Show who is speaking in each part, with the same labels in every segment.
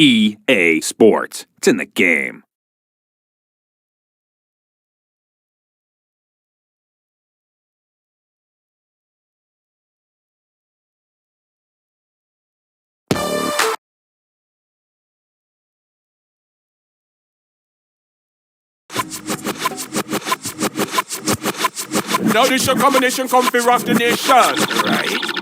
Speaker 1: EA Sports. It's in the game.
Speaker 2: Now this your combination come fi rock the nation.
Speaker 1: Right?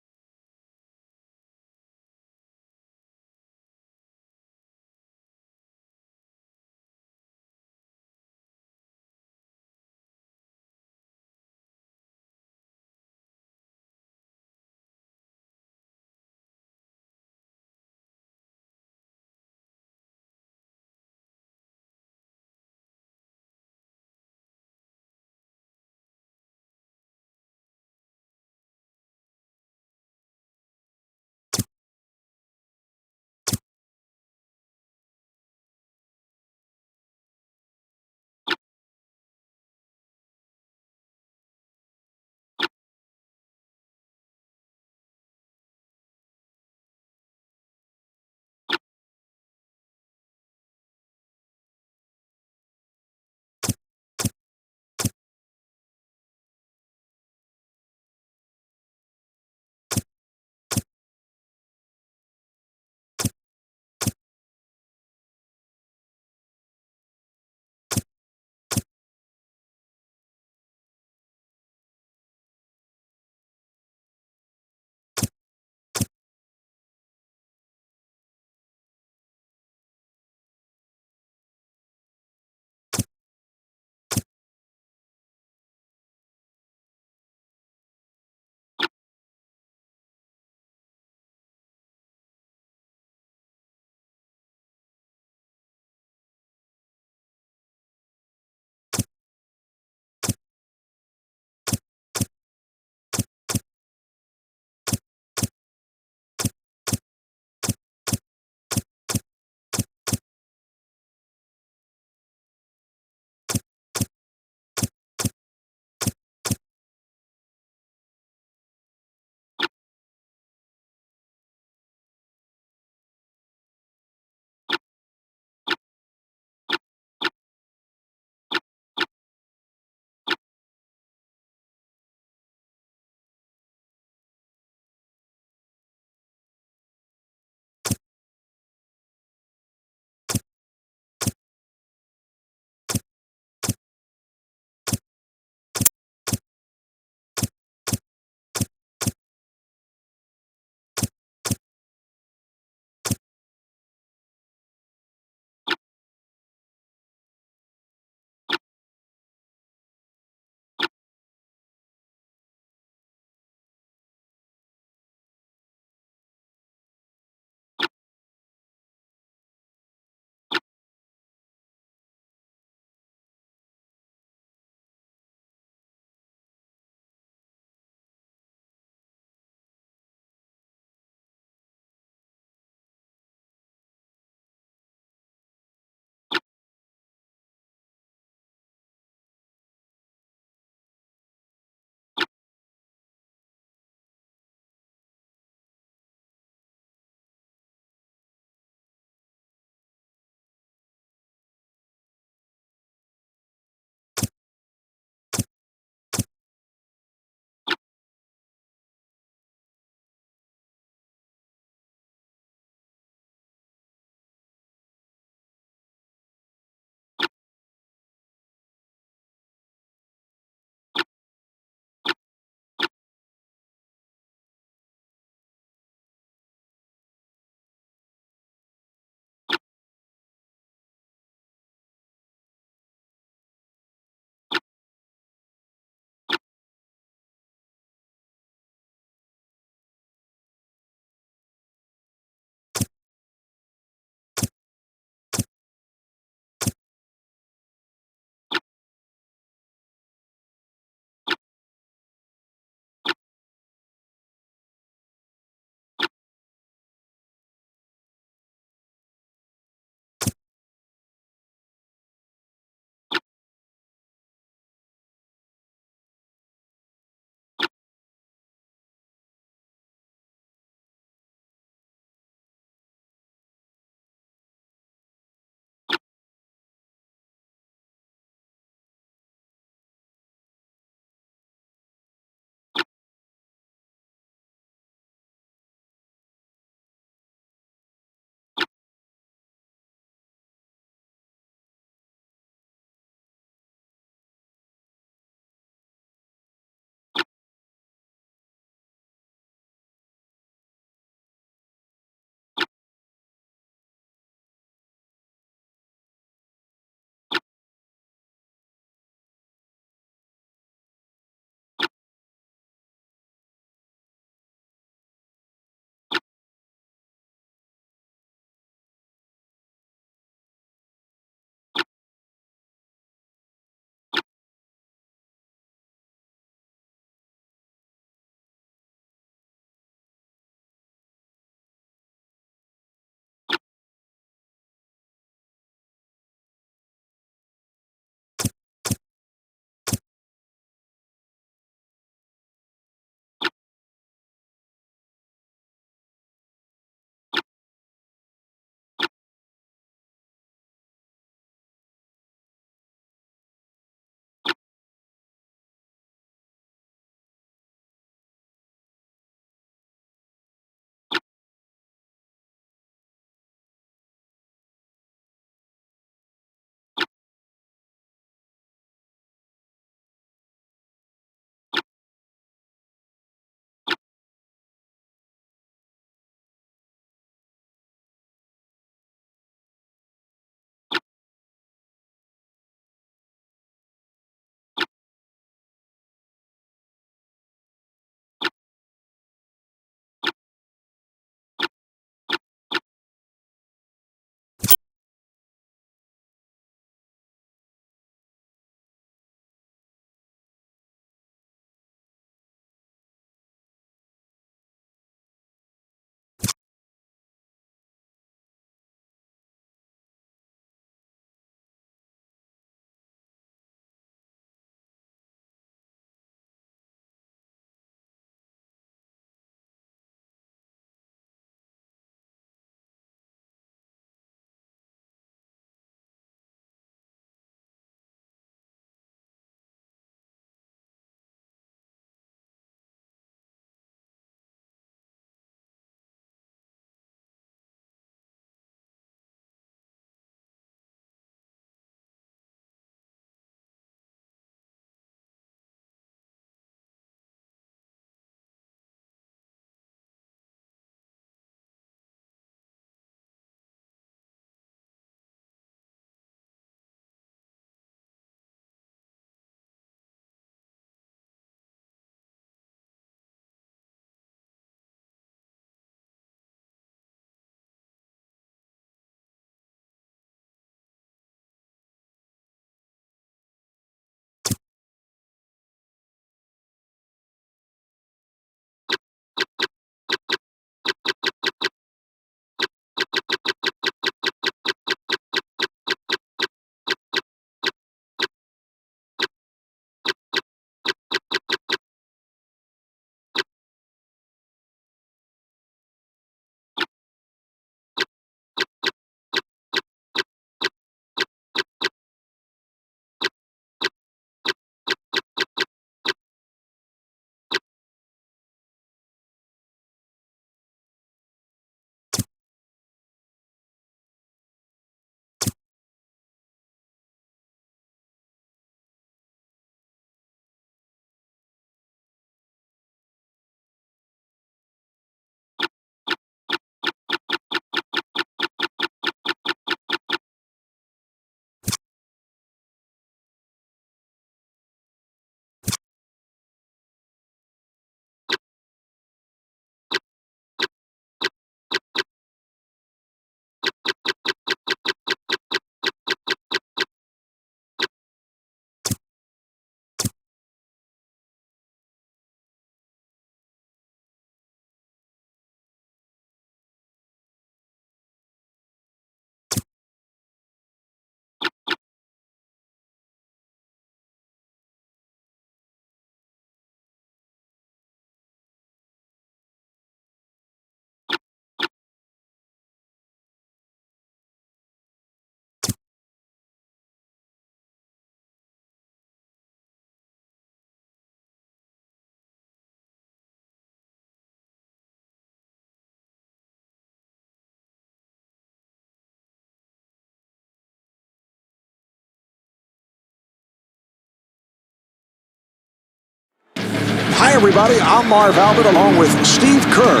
Speaker 3: everybody. I'm Marv Albert along with Steve Kerr.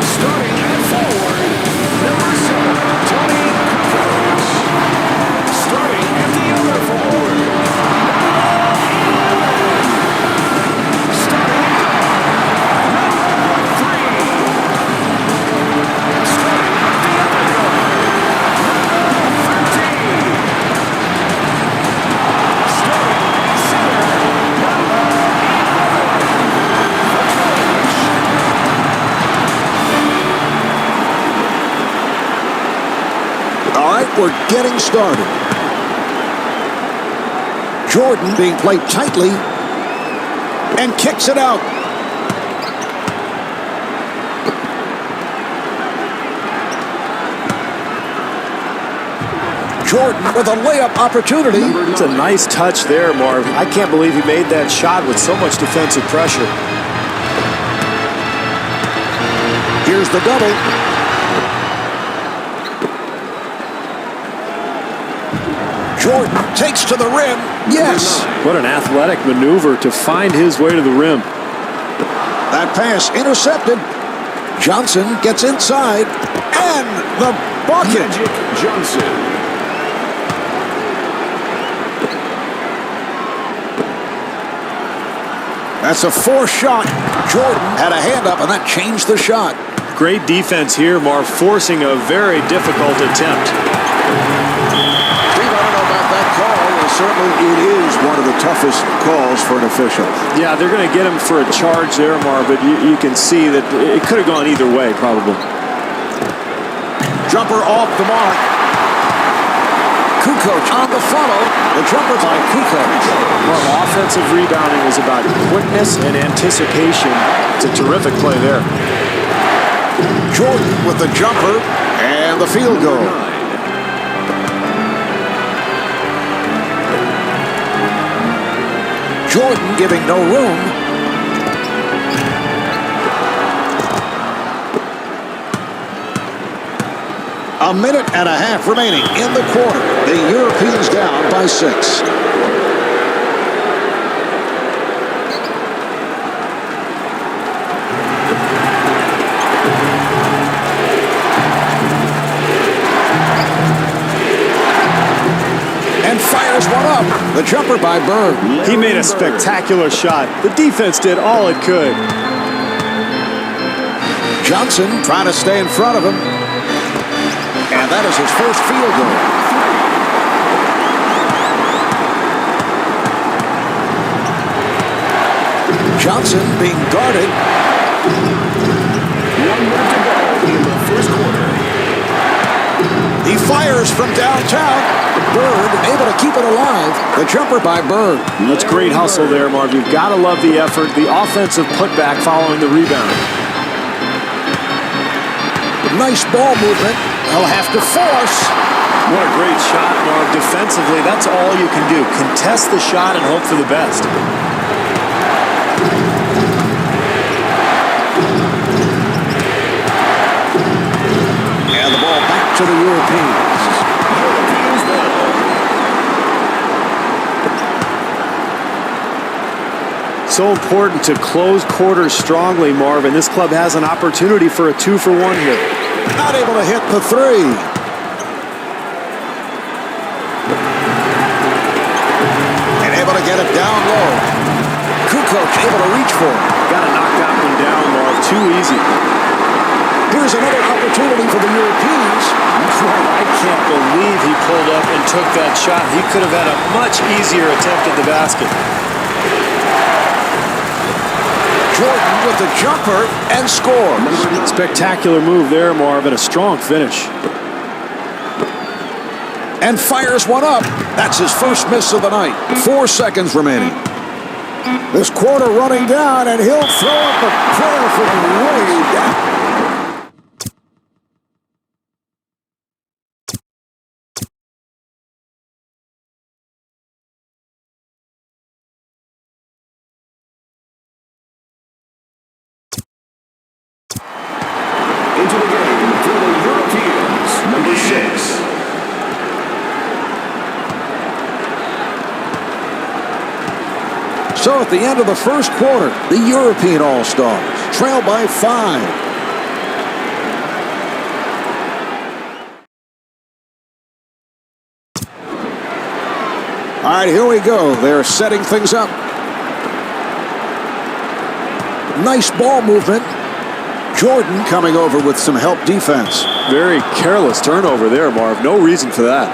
Speaker 4: Starting at forward, number 7, Tony Kukoc. Starting at the other forward, number 11. Starting at number 3. Starting at the other guard, number 13. Starting at center, number 11.
Speaker 3: All right, we're getting started. Jordan being played tightly and kicks it out. Jordan with a layup opportunity.
Speaker 5: It's a nice touch there, Marv. I can't believe he made that shot with so much defensive pressure.
Speaker 3: Here's the double. Jordan takes to the rim. Yes.
Speaker 5: What an athletic maneuver to find his way to the rim.
Speaker 3: That pass intercepted. Johnson gets inside. And the bucket.
Speaker 4: Magic Johnson.
Speaker 3: That's a forced shot. Jordan had a hand up, and that changed the shot.
Speaker 5: Great defense here, Marv, forcing a very difficult attempt.
Speaker 3: Steve, I don't know about that call. Well, certainly it is one of the toughest calls for an official.
Speaker 5: Yeah, they're going to get him for a charge there, Marv, but you can see that it could have gone either way, probably.
Speaker 3: Jumper off the mark. Kukoc on the follow. The jumper by Kukoc.
Speaker 5: Well, offensive rebounding is about quickness and anticipation. It's a terrific play there.
Speaker 3: Jordan with the jumper and the field goal. Jordan giving no room. A minute and a half remaining in the quarter. The Europeans down by 6. And fires one up. The jumper by Bird.
Speaker 5: He made a spectacular shot. The defense did all it could.
Speaker 3: Johnson trying to stay in front of him. And that is his first field goal. Johnson being guarded.
Speaker 4: 1 minute to go in the first quarter.
Speaker 3: He fires from downtown. Bird able to keep it alive. The jumper by Bird.
Speaker 5: That's great hustle there, Marv. You've got to love the effort, the offensive putback following the rebound.
Speaker 3: Nice ball movement. He'll have to force.
Speaker 5: What a great shot, Marv. Defensively, that's all you can do. Contest the shot and hope for the best.
Speaker 3: And the ball back to the Europeans.
Speaker 5: So important to close quarters strongly, Marv, and this club has an opportunity for a 2-for-1 here.
Speaker 3: Not able to hit the three. And able to get it down low. Kukoc able to reach for it.
Speaker 5: Got to knock that one down, Marv. Too easy.
Speaker 3: Here's another opportunity for the Europeans.
Speaker 5: I can't believe he pulled up and took that shot. He could have had a much easier attempt at the basket.
Speaker 3: Jordan with the jumper and scores.
Speaker 5: Spectacular move there, Marv, and a strong finish.
Speaker 3: And fires one up. That's his first miss of the night. 4 seconds remaining. This quarter running down, and he'll throw up a prayer from way down.
Speaker 4: Into the game for the Europeans,
Speaker 3: So at the end of the first quarter, the European All-Stars trail by 5. All right, here we go. They're setting things up. Nice ball movement. Jordan coming over with some help defense.
Speaker 5: Very careless turnover there, Marv. No reason for that.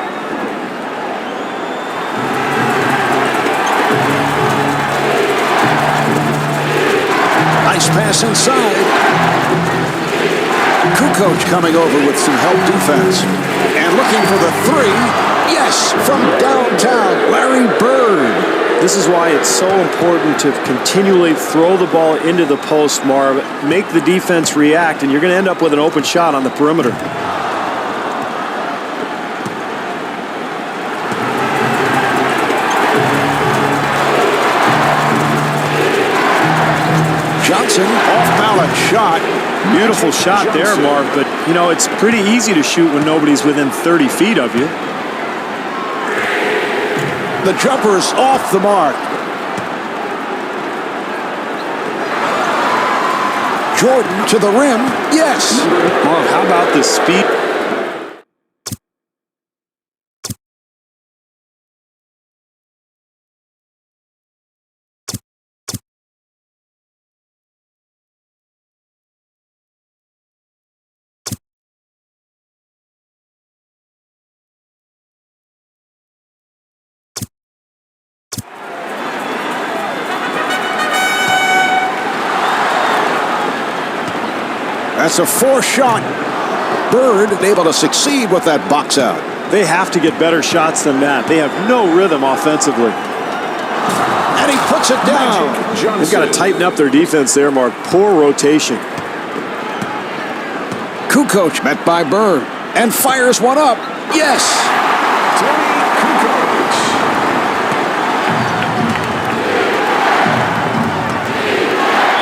Speaker 3: Nice pass inside. Kukoc coming over with some help defense. And looking for the three. Yes, from downtown, Larry Bird.
Speaker 5: This is why it's so important to continually throw the ball into the post, Marv. Make the defense react, and you're going to end up with an open shot on the perimeter.
Speaker 3: Johnson, off-balance shot.
Speaker 5: Beautiful shot there, Marv, but, you know, it's pretty easy to shoot when nobody's within 30 feet of you.
Speaker 3: The jumper's off the mark. Jordan to the rim. Yes.
Speaker 5: Marv, how about the speed?
Speaker 3: That's a 4-shot. Bird able to succeed with that box out.
Speaker 5: They have to get better shots than that. They have no rhythm offensively.
Speaker 3: And he puts it down.
Speaker 5: They've got to tighten up their defense there, Mark. Poor rotation.
Speaker 3: Kukoc met by Bird and fires one up. Yes.
Speaker 4: Tony Kukoc.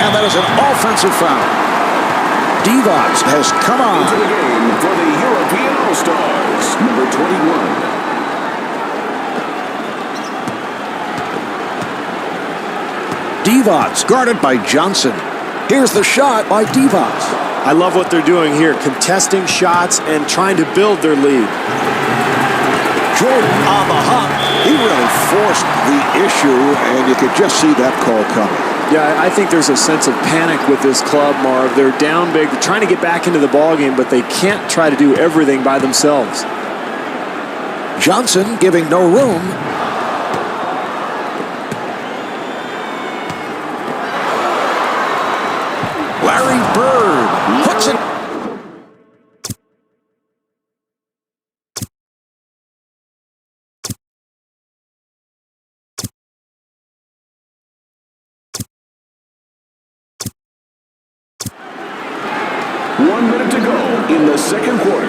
Speaker 3: And that is an offensive foul. Divac has come on.
Speaker 4: Into the game for the European All-Stars, number 21.
Speaker 3: Divac guarded by Johnson. Here's the shot by Divac.
Speaker 5: I love what they're doing here, contesting shots and trying to build their lead.
Speaker 3: Jordan on the hop. He really forced the issue, and you could just see that call coming.
Speaker 5: Yeah, I think there's a sense of panic with this club, Marv. They're down big. They're trying to get back into the ballgame, but they can't try to do everything by themselves.
Speaker 3: Johnson giving no room. Larry Bird puts it.
Speaker 4: One minute to go in the second quarter.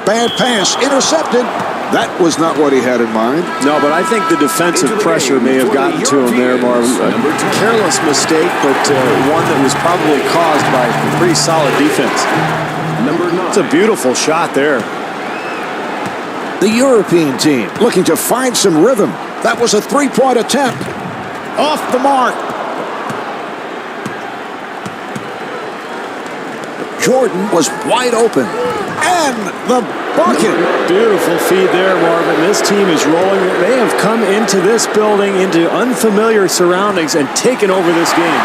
Speaker 3: Bad pass, intercepted. That was not what he had in mind.
Speaker 5: No, but I think the defensive pressure may have gotten to him there, Marv. A careless mistake, but one that was probably caused by pretty solid defense.
Speaker 4: Number 9.
Speaker 5: It's a beautiful shot there.
Speaker 3: The European team looking to find some rhythm. That was a three-point attempt. Off the mark. Jordan was wide open. And the bucket.
Speaker 5: Beautiful feed there, Marvin. This team is rolling. They have come into this building, into unfamiliar surroundings, and taken over this game.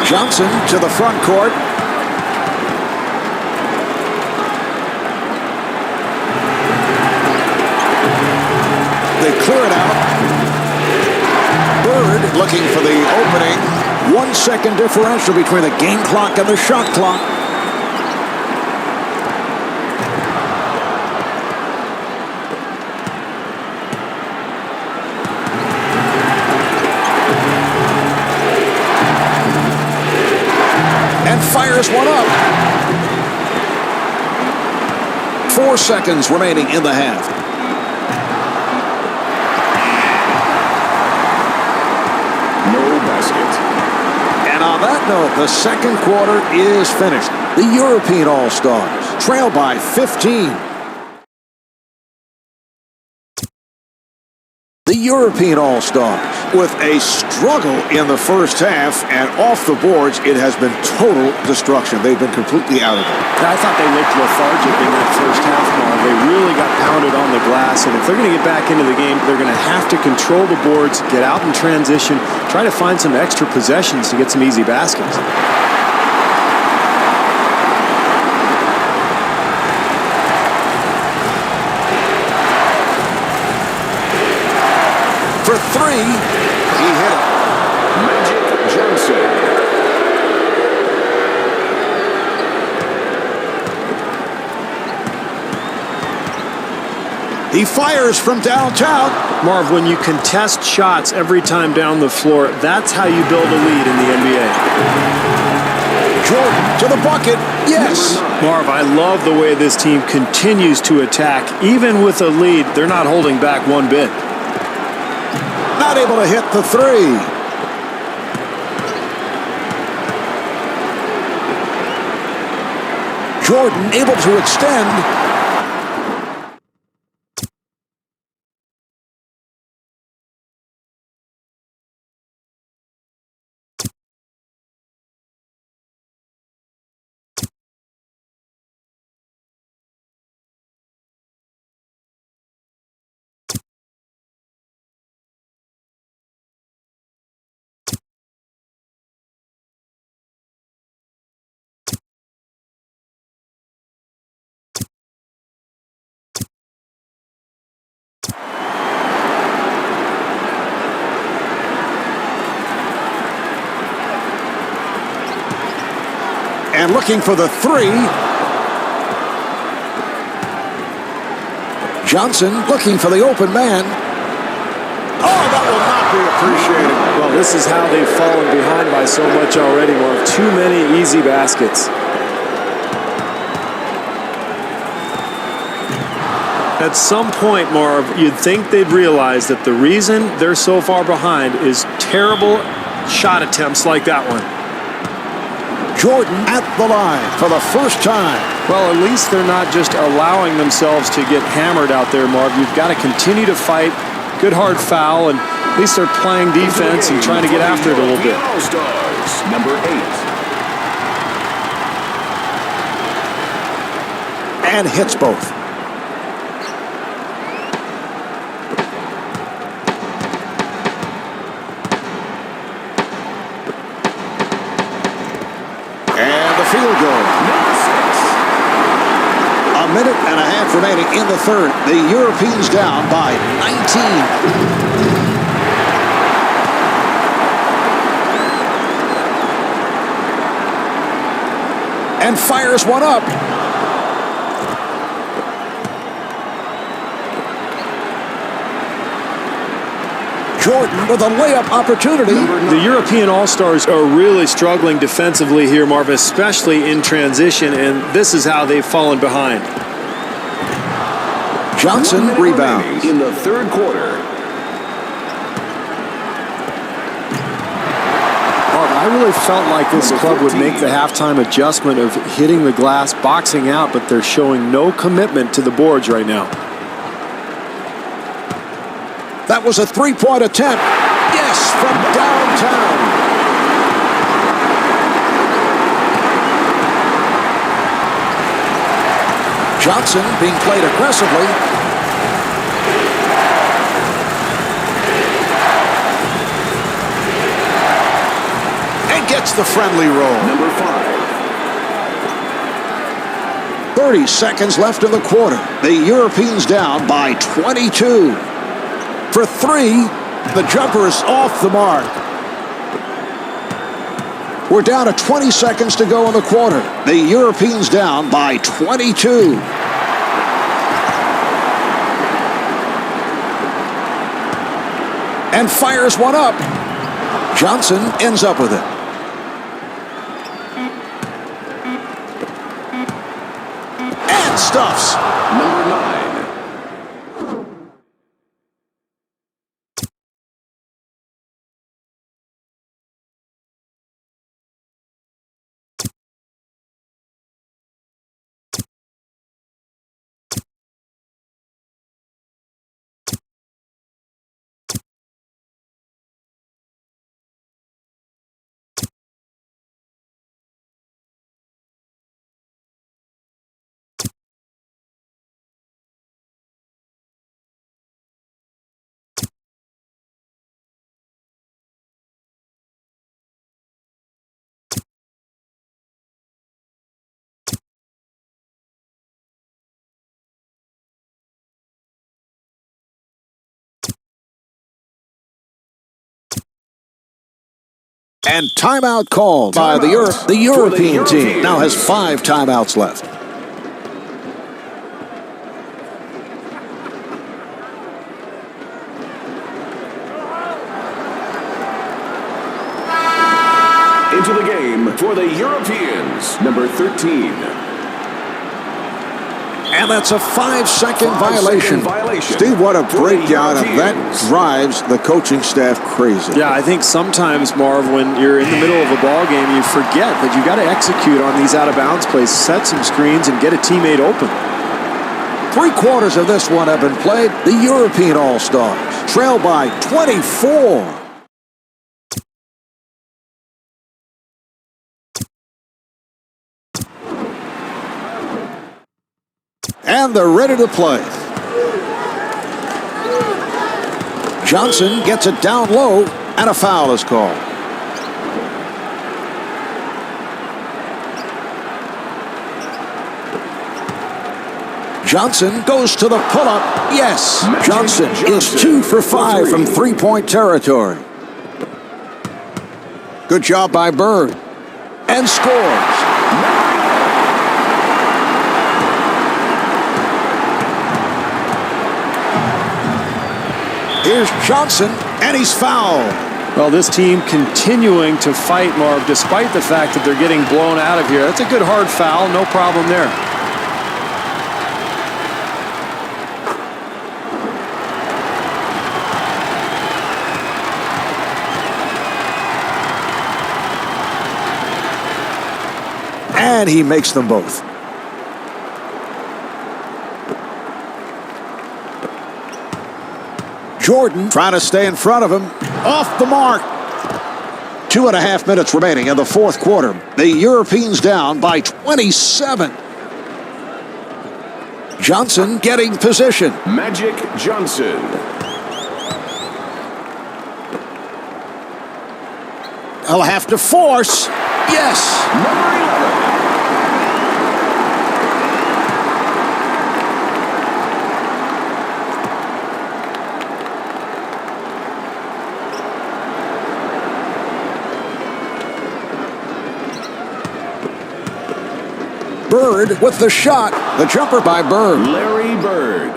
Speaker 3: Johnson to the front court. They clear it out. Bird looking for the opening. 1 second differential between the game clock and the shot clock. And fires one up. 4 seconds remaining in the half. On that note, the second quarter is finished. The European All-Stars trail by 15. The European All-Stars with a struggle in the first half, and off the boards, it has been total destruction. They've been completely out of it.
Speaker 5: I thought they looked lethargic in that first half, Marv. They really got pounded on the glass, and if they're going to get back into the game, they're going to have to control the boards, get out in transition, try to find some extra possessions to get some easy baskets.
Speaker 3: For three, he hit it.
Speaker 4: Magic Johnson.
Speaker 3: He fires from downtown.
Speaker 5: Marv, when you contest shots every time down the floor, that's how you build a lead in the NBA.
Speaker 3: Jordan to the bucket. Yes.
Speaker 5: Marv, I love the way this team continues to attack. Even with a lead, they're not holding back one bit.
Speaker 3: Not able to hit the three. Jordan able to extend. And looking for the three. Johnson looking for the open man. Oh, that will not be appreciated.
Speaker 5: Well, this is how they've fallen behind by so much already, Marv. Too many easy baskets. At some point, Marv, you'd think they'd realize that the reason they're so far behind is terrible shot attempts like that one.
Speaker 3: Jordan at the line for the first time.
Speaker 5: Well, at least they're not just allowing themselves to get hammered out there, Marv. You've got to continue to fight. Good hard foul, and at least they're playing defense and trying to get after it a little bit.
Speaker 4: All-Stars, number 8.
Speaker 3: And hits both. Field goal. A minute and a half remaining in the third. The Europeans down by 19. And fires one up. Jordan with a layup opportunity.
Speaker 5: The European All-Stars are really struggling defensively here, Marv, especially in transition, and this is how they've fallen behind.
Speaker 3: Johnson rebounds.
Speaker 4: In the third quarter.
Speaker 5: Marv, I really felt like this club would make the halftime adjustment of hitting the glass, boxing out, but they're showing no commitment to the boards right now.
Speaker 3: That was a three-point attempt. Yes, from downtown. Johnson being played aggressively. And gets the friendly roll.
Speaker 4: Number 5.
Speaker 3: 30 seconds left in the quarter. The Europeans down by 22. For three, the jumper is off the mark. We're down to 20 seconds to go in the quarter. The Europeans down by 22. And fires one up. Johnson ends up with it. And stuffs.
Speaker 4: Number 9.
Speaker 3: And timeout called by the European team. Now has 5 timeouts left.
Speaker 4: Into the game for the Europeans, number 13.
Speaker 3: And that's a 5-second violation. Steve, what a breakdown, and that drives the coaching staff crazy.
Speaker 5: Yeah, I think sometimes, Marv, when you're in the middle of a ball game, you forget that you got to execute on these out-of-bounds plays, set some screens, and get a teammate open.
Speaker 3: 3/4 of this one have been played. The European All-Stars trail by 24. And they're ready to play. Johnson gets it down low, and a foul is called. Johnson goes to the pull-up. Yes, Johnson is 2 for 5 from three-point territory. Good job by Bird. And scores. Here's Johnson, and he's fouled.
Speaker 5: Well, this team continuing to fight, Marv, despite the fact that they're getting blown out of here. That's a good hard foul, no problem there.
Speaker 3: And he makes them both. Jordan trying to stay in front of him. Off the mark. 2.5 minutes remaining in the fourth quarter. The Europeans down by 27. Johnson getting position.
Speaker 4: Magic Johnson.
Speaker 3: He'll have to force. Yes.
Speaker 4: Number 11.
Speaker 3: Bird with the shot. The jumper by Bird.
Speaker 4: Larry Bird.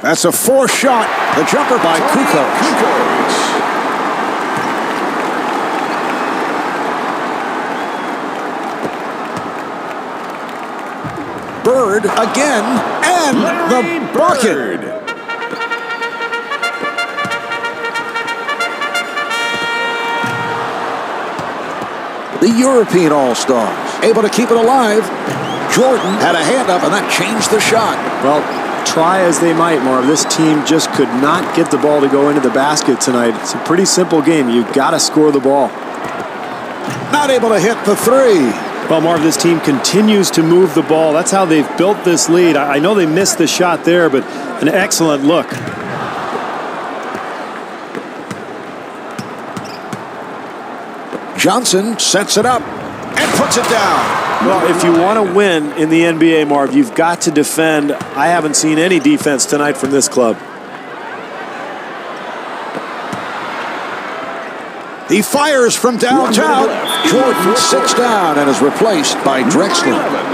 Speaker 3: That's a forced shot. The jumper by Kukoc. Bird again, and
Speaker 4: Larry
Speaker 3: the bucket.
Speaker 4: Bird.
Speaker 3: The European All-Stars able to keep it alive. Jordan had a hand up, and that changed the shot.
Speaker 5: Well, try as they might, Marv, this team just could not get the ball to go into the basket tonight. It's a pretty simple game. You've got to score the ball.
Speaker 3: Not able to hit the three.
Speaker 5: Well, Marv, this team continues to move the ball. That's how they've built this lead. I know they missed the shot there, but an excellent look.
Speaker 3: Johnson sets it up and puts it down.
Speaker 5: Well, if you want to win in the NBA, Marv, you've got to defend. I haven't seen any defense tonight from this club.
Speaker 3: He fires from downtown. Jordan sits down and is replaced by Drexler.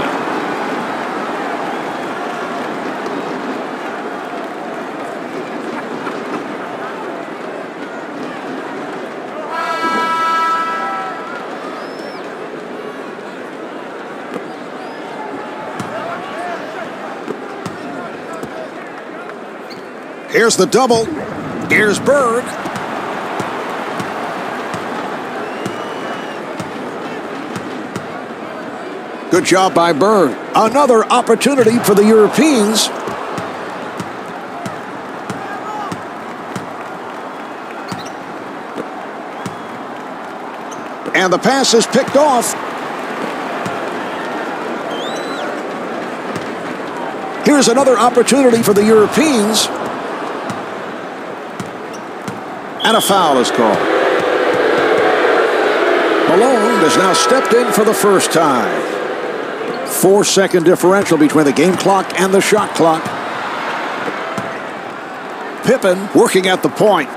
Speaker 3: Here's the double. Here's Bird. Good job by Bird. Another opportunity for the Europeans. And the pass is picked off. Here's another opportunity for the Europeans. And a foul is called. Malone has now stepped in for the first time. 4-second differential between the game clock and the shot clock. Pippen working at the point.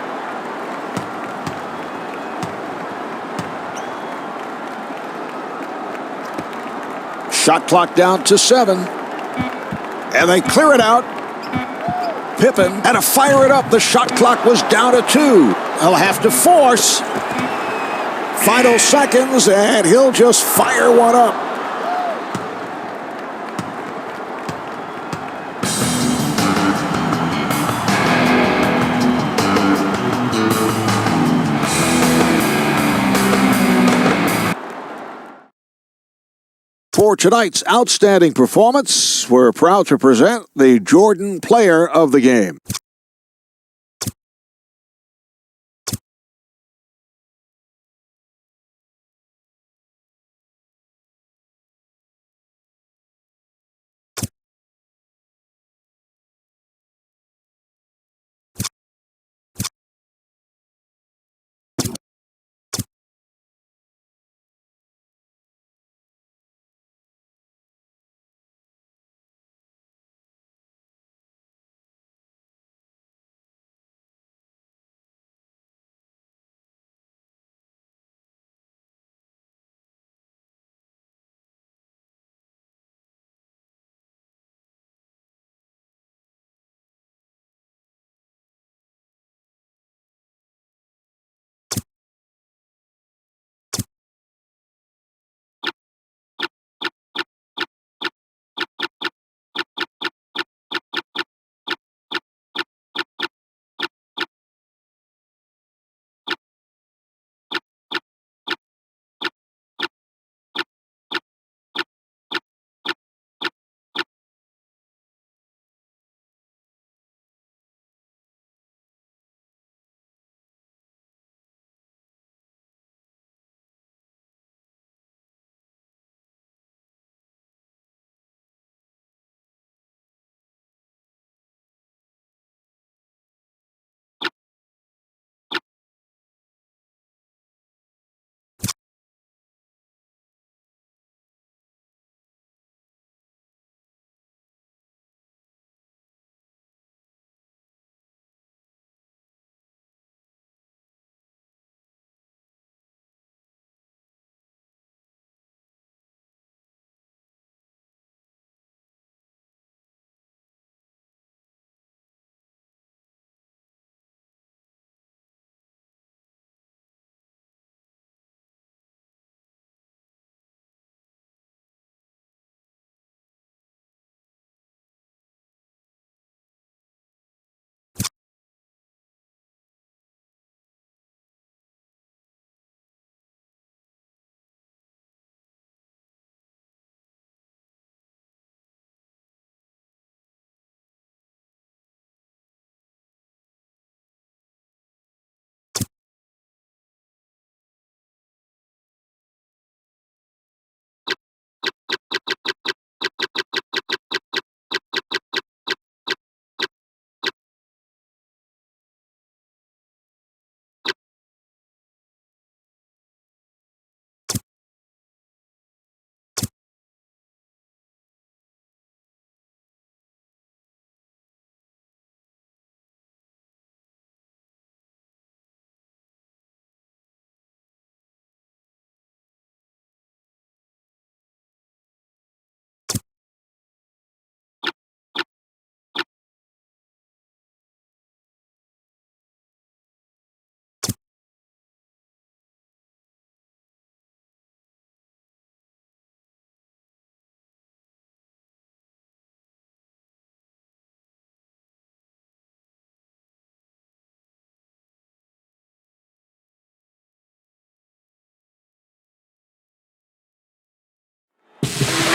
Speaker 3: Shot clock down to 7. And they clear it out. Pippen had to fire it up. The shot clock was down to 2. He'll have to force. Final seconds, and he'll just fire one up. For tonight's outstanding performance, we're proud to present the Jordan Player of the Game.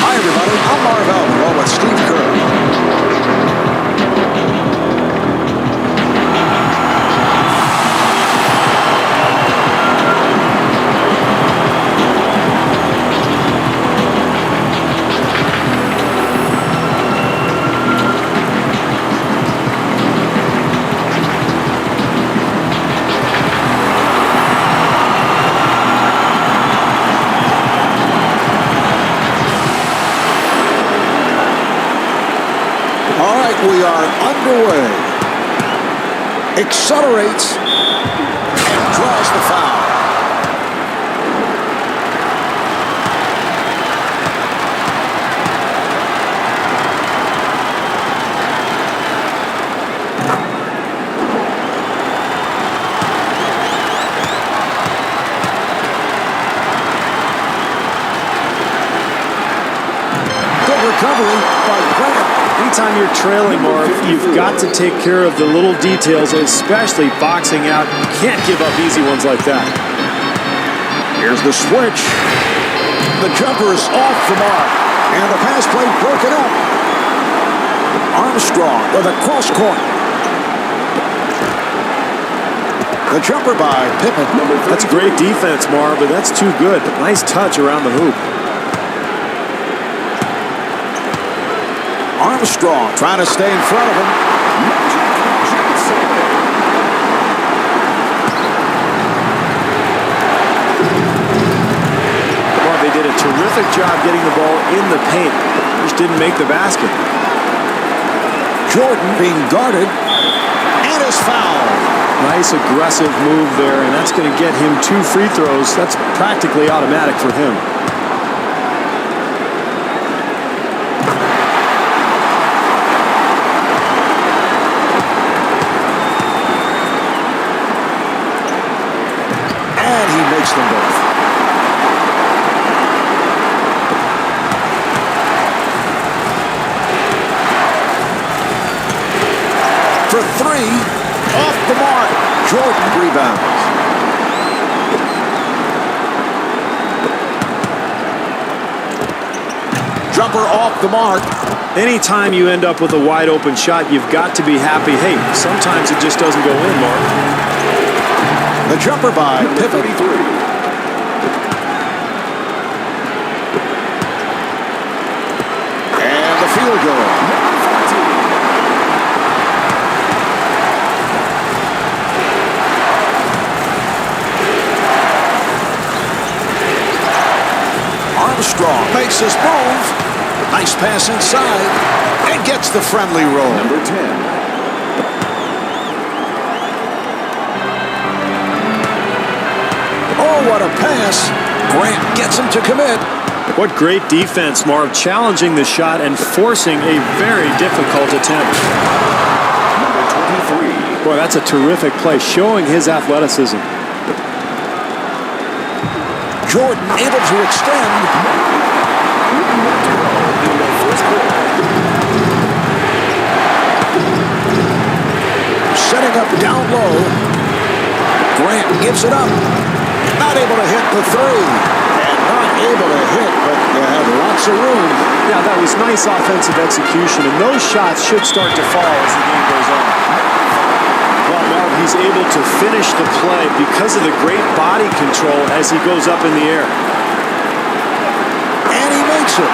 Speaker 3: Hi, everybody. I'm Marv Albert, along with Steve Kerr. All right, we are underway. accelerates, and draws the foul. Good recovery by Grant.
Speaker 5: Anytime you're trailing, Marv, you've got to take care of the little details, especially boxing out. You can't give up easy ones like that.
Speaker 3: Here's the switch. The jumper is off the mark, and the pass play broken up. Armstrong with a cross court. The jumper by Pippen.
Speaker 5: That's great defense, Marv, but that's too good. Nice touch around the hoop.
Speaker 3: Armstrong trying to stay in front of him.
Speaker 5: Well, they did a terrific job getting the ball in the paint. Just didn't make the basket.
Speaker 3: Jordan being guarded and is fouled.
Speaker 5: Nice aggressive move there, and that's going to get him 2 free throws. That's practically automatic for him.
Speaker 3: And he makes them both. For 3, off the mark. Jordan rebounds. Jumper off the mark.
Speaker 5: Anytime you end up with a wide open shot, you've got to be happy. Hey, sometimes it just doesn't go in, Mark.
Speaker 3: The jumper by Pippen. And the field goal. Armstrong makes his move. Nice pass inside and gets the friendly roll.
Speaker 4: Number 10.
Speaker 3: Oh, what a pass. Grant gets him to commit.
Speaker 5: What great defense, Marv, challenging the shot and forcing a very difficult attempt.
Speaker 4: Number 23.
Speaker 5: Boy, that's a terrific play, showing his athleticism.
Speaker 3: Jordan able to extend. Setting up down low. Grant gives it up. Not able to hit the 3. And not able to hit, but had lots of room.
Speaker 5: Yeah, that was nice offensive execution, and those shots should start to fall as the game goes on. Well, Marv, he's able to finish the play because of the great body control as he goes up in the air.
Speaker 3: And he makes it.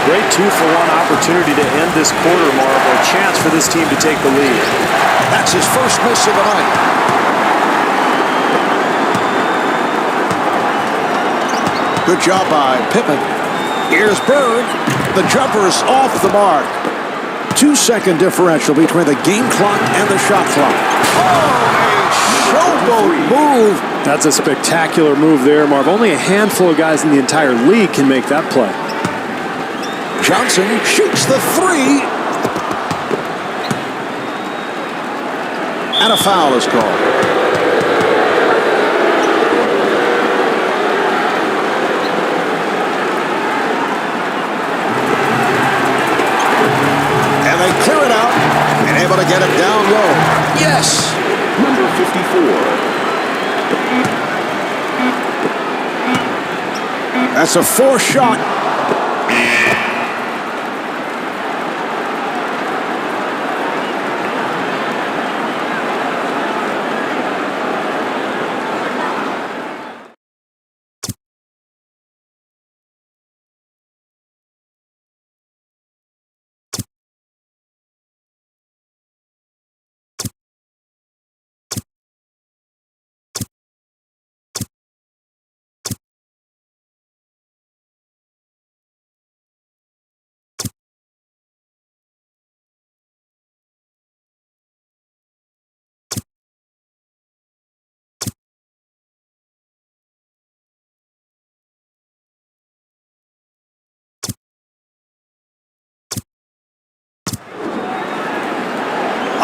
Speaker 5: Great 2-for-1 opportunity to end this quarter, Marv, or a chance for this team to take the lead.
Speaker 3: That's his first miss of the night. Good job by Pippen. Here's Bird. The jumper is off the mark. 2-second differential between the game clock and the shot clock. Oh, a showboat move.
Speaker 5: That's a spectacular move there, Marv. Only a handful of guys in the entire league can make that play.
Speaker 3: Johnson shoots the 3. And a foul is called. And they clear it out and able to get it down low. Yes.
Speaker 4: Number 54.
Speaker 3: That's a 4 shot.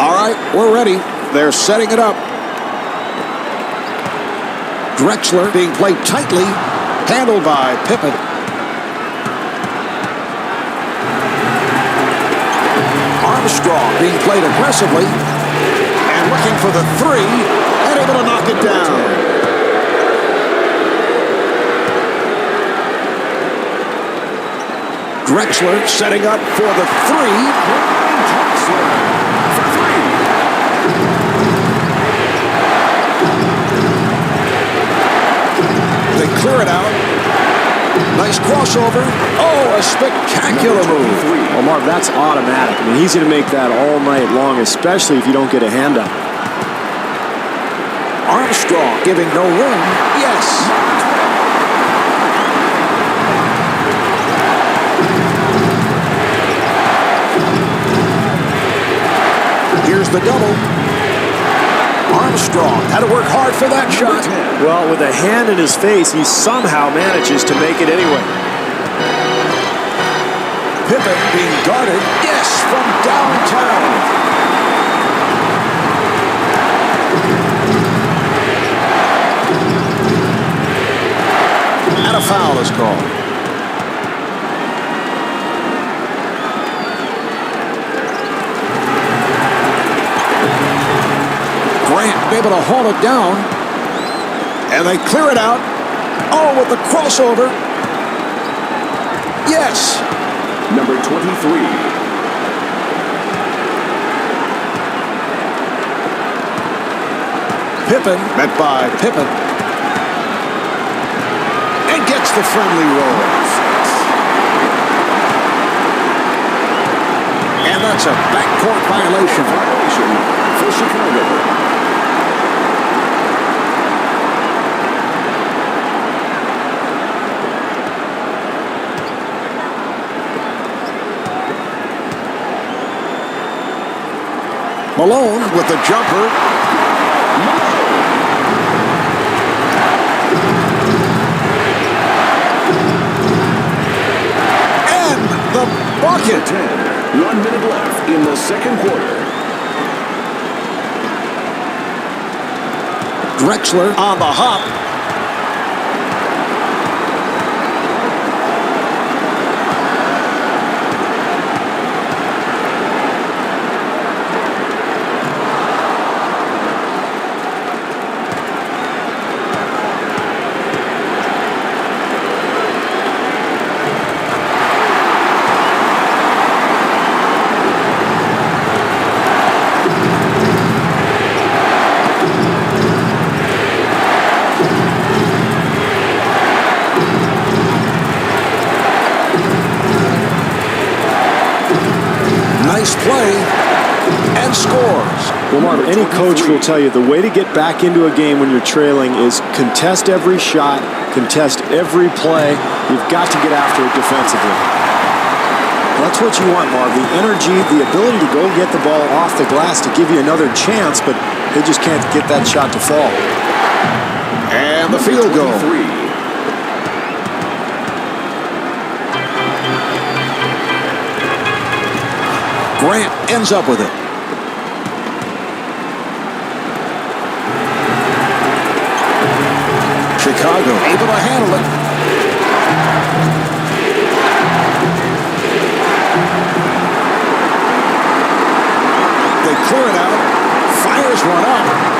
Speaker 3: All right, we're ready. They're setting it up. Drexler being played tightly, handled by Pippen. Armstrong being played aggressively and looking for the three and able to knock it down. Drexler setting up for the three. They clear it out. Nice crossover. Oh, a spectacular move.
Speaker 5: Well, Marv, that's automatic. I mean, he's going to make that all night long, especially if you don't get a hand up.
Speaker 3: Armstrong giving no room. Yes. Here's the double. Armstrong had to work hard for that shot.
Speaker 5: Well, with a hand in his face, he somehow manages to make it anyway.
Speaker 3: Pippen being guarded. Yes, from downtown. And a foul is called. Grant able to haul it down. And they clear it out. Oh, with the crossover. Yes.
Speaker 4: Number 23.
Speaker 3: Pippen met by Pippen. And gets the friendly roll. And that's a backcourt violation.
Speaker 4: For Chicago.
Speaker 3: Malone with the jumper. And the bucket.
Speaker 4: 1 minute left in the second quarter.
Speaker 3: Drexler on the hop. Nice play and scores.
Speaker 5: Well, Marv, any coach will tell you the way to get back into a game when you're trailing is contest every shot, contest every play. You've got to get after it defensively. That's what you want, Marv. The energy, the ability to go get the ball off the glass to give you another chance, but they just can't get that shot to fall.
Speaker 3: And the field goal. Grant ends up with it. Chicago able to handle it. They clear it out. Fires one up.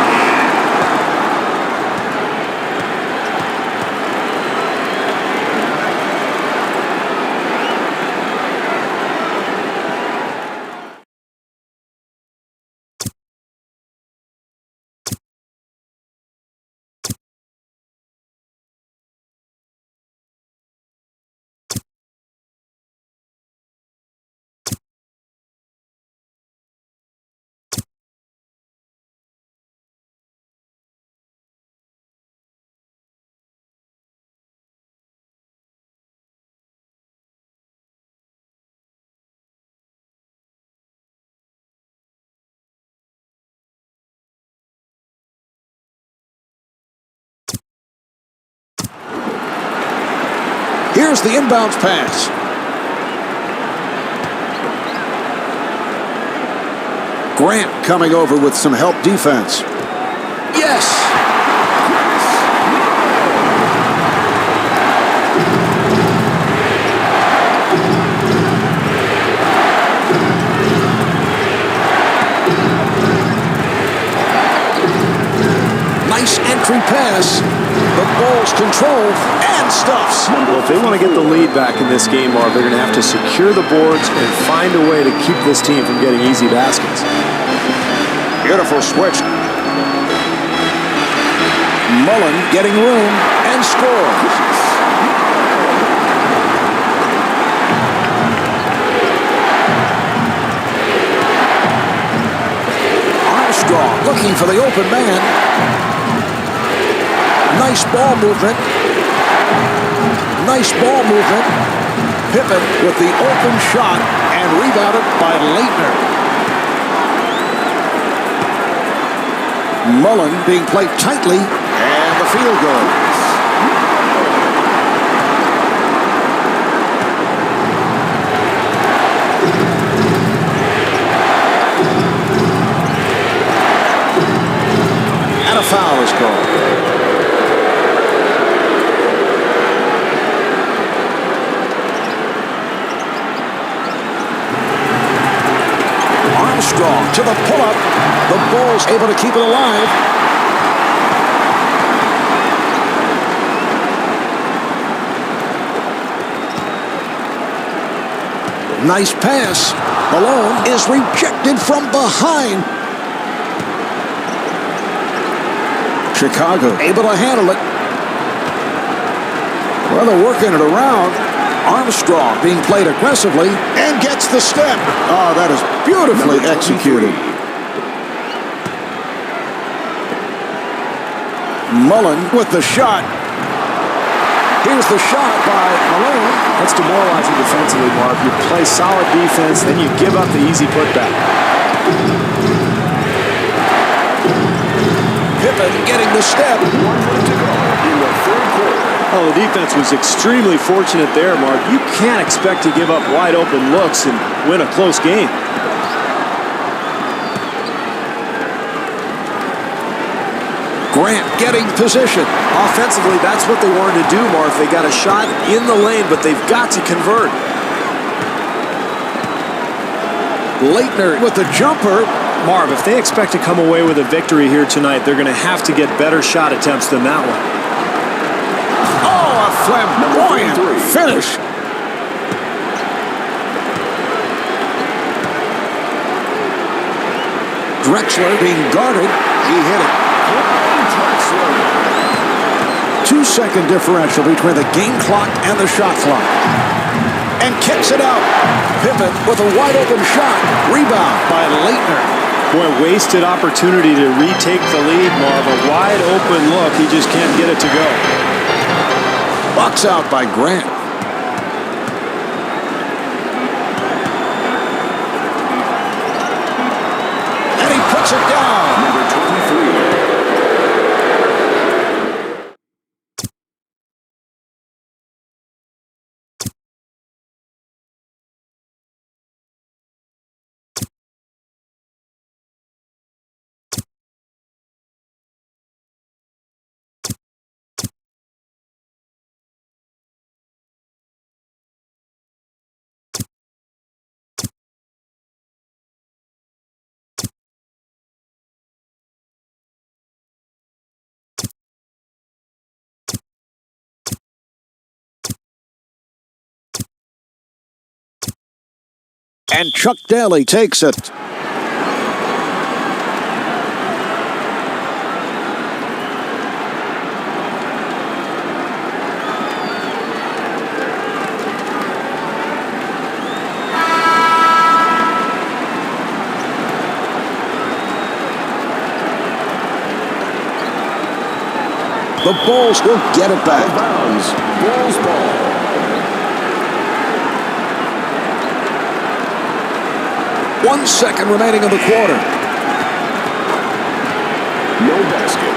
Speaker 3: Here's the inbounds pass. Grant coming over with some help defense. Yes! Nice entry pass. The Bulls control and stuffs.
Speaker 5: Well, if they want to get the lead back in this game, Marv, they're going to have to secure the boards and find a way to keep this team from getting easy baskets.
Speaker 3: Beautiful switch. Mullen getting room and scores. Armstrong looking for the open man. Nice ball movement. Nice ball movement. Pippen with the open shot and rebounded by Leitner. Mullen being played tightly, and the field goal. And a foul is called. Armstrong to the pull-up. The Bulls able to keep it alive. Nice pass. Malone is rejected from behind. Chicago able to handle it. Well, they're working it around. Armstrong being played aggressively and gets the step. Oh, that is beautifully executed. Mullen with the shot. Here's the shot by Malone.
Speaker 5: That's demoralizing defensively, Mark. You play solid defense, then you give up the easy putback.
Speaker 3: Pippen getting the step.
Speaker 4: 1 minute to go in the third quarter.
Speaker 5: Oh, the defense was extremely fortunate there, Mark. You can't expect to give up wide open looks and win a close game.
Speaker 3: Grant getting position.
Speaker 5: Offensively, that's what they wanted to do, Mark. They got a shot in the lane, but they've got to convert.
Speaker 3: Leitner with the jumper.
Speaker 5: Marv, if they expect to come away with a victory here tonight, they're going to have to get better shot attempts than that one.
Speaker 3: Oh, a flamboyant finish. Drexler being guarded. He hit it. 2-second differential between the game clock and the shot clock. And kicks it out. Pippen with a wide open shot. Rebound by Leitner.
Speaker 5: Boy, wasted opportunity to retake the lead, Marv. A wide open look. He just can't get it to go.
Speaker 3: Box out by Grant. And he puts it down.
Speaker 4: Number 23.
Speaker 3: And Chuck Daly takes it. The Bulls will get it back.
Speaker 4: Bounds. Bulls ball.
Speaker 3: One second remaining in the quarter.
Speaker 4: No basket.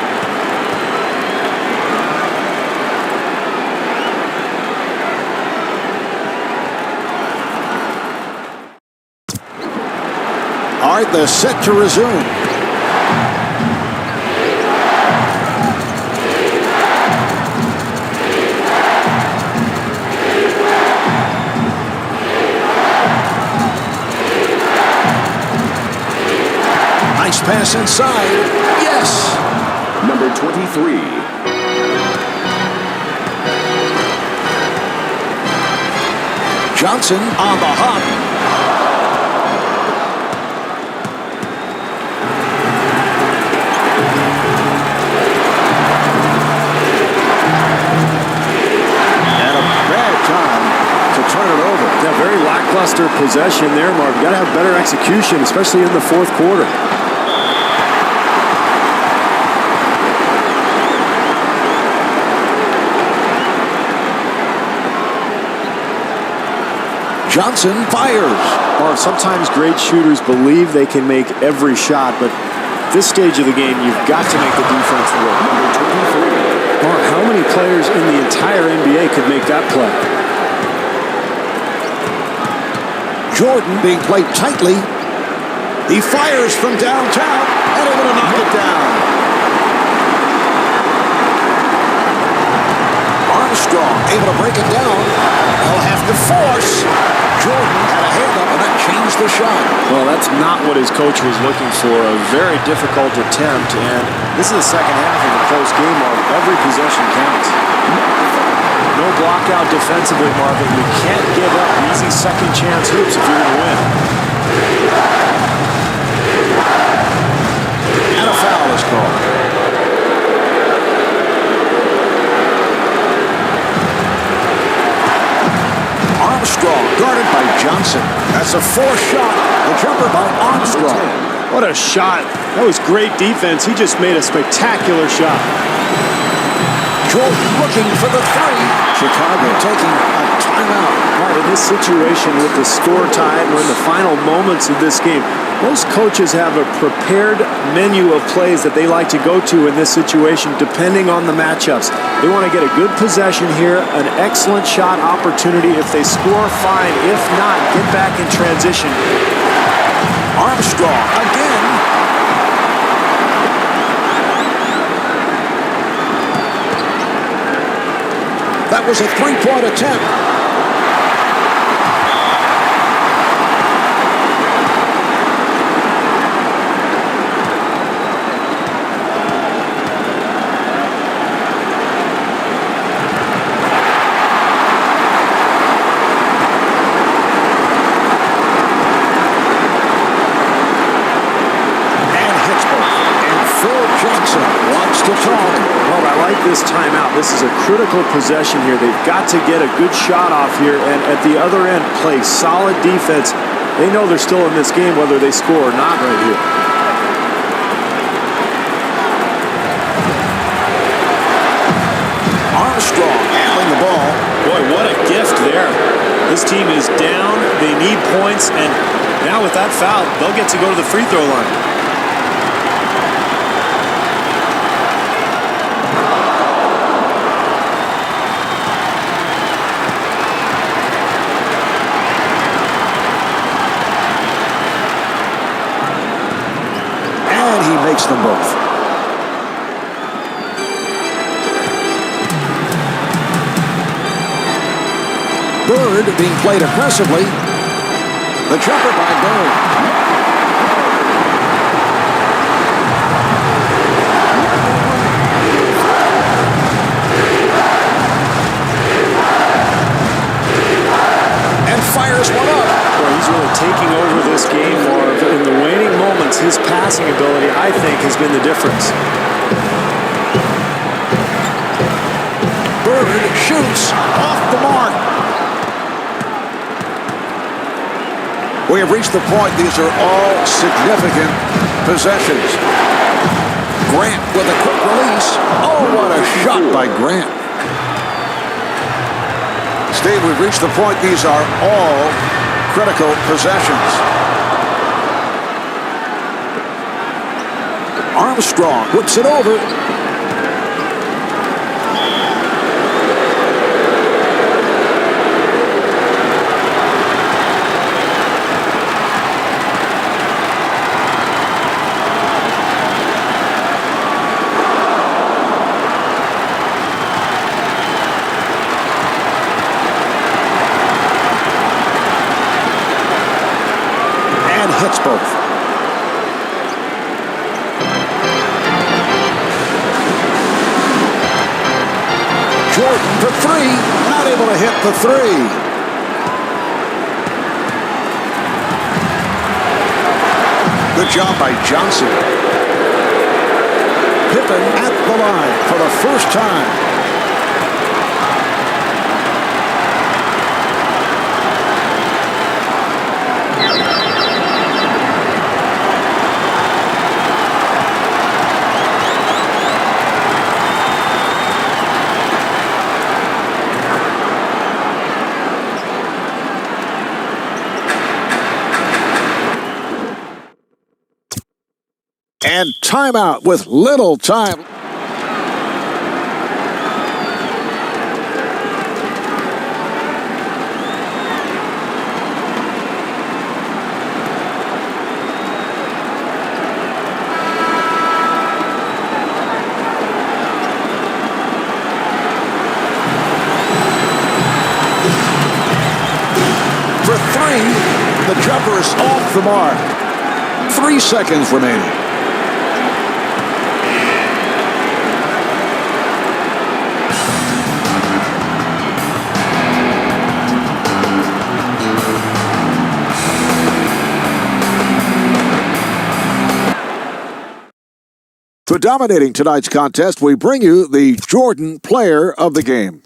Speaker 3: All right, right, they're set to resume. Nice pass inside. Yes.
Speaker 4: Number 23.
Speaker 3: Johnson on the hop. And a bad time to turn it over.
Speaker 5: Yeah, very lackluster possession there, Marv. You got to have better execution, especially in the fourth quarter.
Speaker 3: Johnson fires.
Speaker 5: Marv, sometimes great shooters believe they can make every shot, but at this stage of the game, you've got to make the defense work. Marv, how many players in the entire NBA could make that play?
Speaker 3: Jordan being played tightly. He fires from downtown and able to knock it down. Armstrong able to break it down. They'll have to force. Jordan had a hand up and that changed the shot.
Speaker 5: Well, that's not what his coach was looking for. A very difficult attempt, and this is the second half of a close game, Marvin. Every possession counts. No block out defensively, Marvin. You can't give up easy second chance hoops if you're going to win.
Speaker 3: And a foul is called. Armstrong guarded by Johnson. That's a forced shot. The jumper by Armstrong.
Speaker 5: What a shot. That was great defense. He just made a spectacular shot.
Speaker 3: Jordan looking for the three. Chicago taking a timeout.
Speaker 5: In this situation with the score tied, we're in the final moments of this game. Most coaches have a prepared menu of plays that they like to go to in this situation depending on the matchups. They want to get a good possession here, an excellent shot opportunity. If they score, fine. If not, get back in transition.
Speaker 3: Armstrong again. That was a three-point attempt.
Speaker 5: This timeout. This is a critical possession here. They've got to get a good shot off here, and at the other end, play solid defense. They know they're still in this game whether they score or not right here.
Speaker 3: Armstrong handling the ball.
Speaker 5: Boy, what a gift there. This team is down. They need points, and now with that foul, they'll get to go to the free throw line.
Speaker 3: Makes them both. Bird being played aggressively. The jumper by Bird. And fires one up.
Speaker 5: Well, he's really taking over this game, Marv. In the waning moments, his passing ability, I think, has been the difference.
Speaker 3: Bird shoots off the mark. We have reached the point. These are all significant possessions. Grant with a quick release. Oh, what a shot by Grant. Steve, we've reached the point. These are all critical possessions. Armstrong whips it over. Jordan for three. Not able to hit the three. Good job by Johnson. Pippen at the line for the first time. And timeout with little time. For three, the jumper is off the mark. 3 seconds remaining. For dominating tonight's contest, we bring you the Jordan Player of the Game.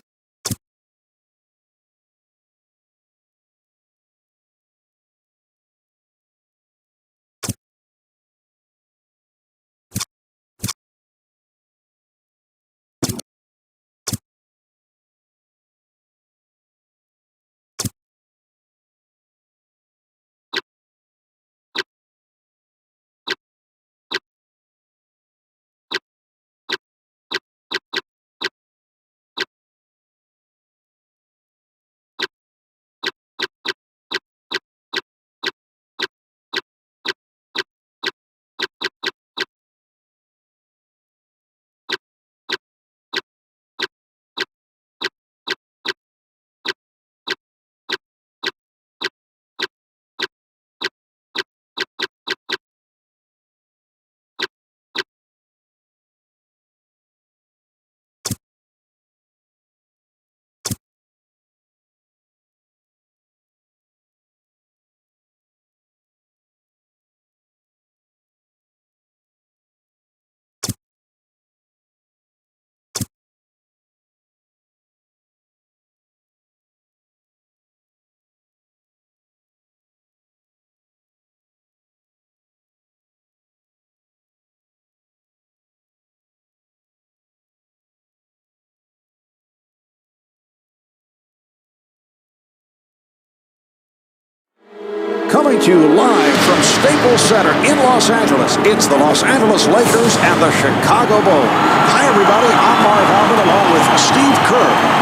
Speaker 3: Coming to you live from Staples Center in Los Angeles, it's the Los Angeles Lakers and the Chicago Bulls. Hi, everybody. I'm Marv Albert along with Steve Kerr.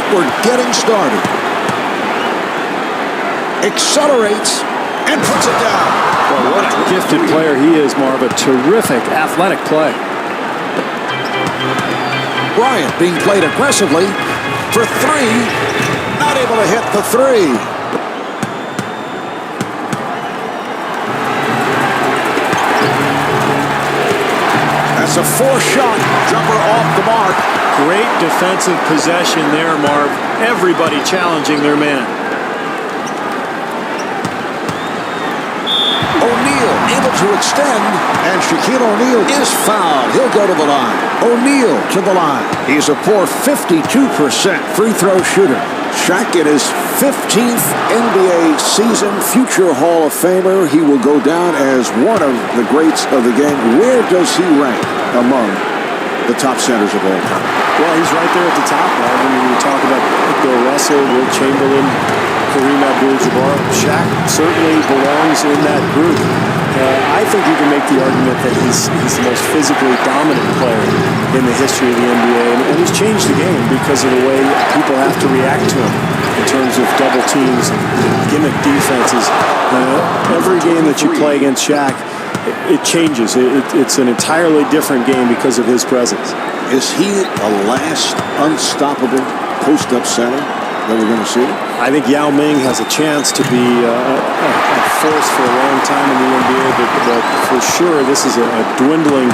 Speaker 3: We're getting started. Accelerates and puts it down.
Speaker 5: Well, what a gifted player he is, Marv. A terrific athletic play.
Speaker 3: Bryant being played aggressively for three. Not able to hit the three. That's a four-shot jumper off the mark.
Speaker 5: Great defensive possession there, Marv. Everybody challenging their man.
Speaker 3: O'Neal able to extend, and Shaquille O'Neal is fouled. He'll go to the line. O'Neal to the line. He's a poor 52% free throw shooter. Shaq in his 15th NBA season, future Hall of Famer. He will go down as one of the greats of the game. Where does he rank among the top centers of all time?
Speaker 5: Well, he's right there at the top, Marv. I mean, you talk about Bill Russell, Wilt Chamberlain, Kareem Abdul-Jabbar. Shaq certainly belongs in that group. I think you can make the argument that he's the most physically dominant player in the history of the NBA, and he's changed the game because of the way people have to react to him. in terms of double teams and gimmick defenses. Every game that you play against Shaq, it changes. It's an entirely different game because of his presence.
Speaker 3: Is he the last unstoppable post-up center that we're going to see?
Speaker 5: I think Yao Ming has a chance to be a force for a long time in the NBA, but for sure this is a dwindling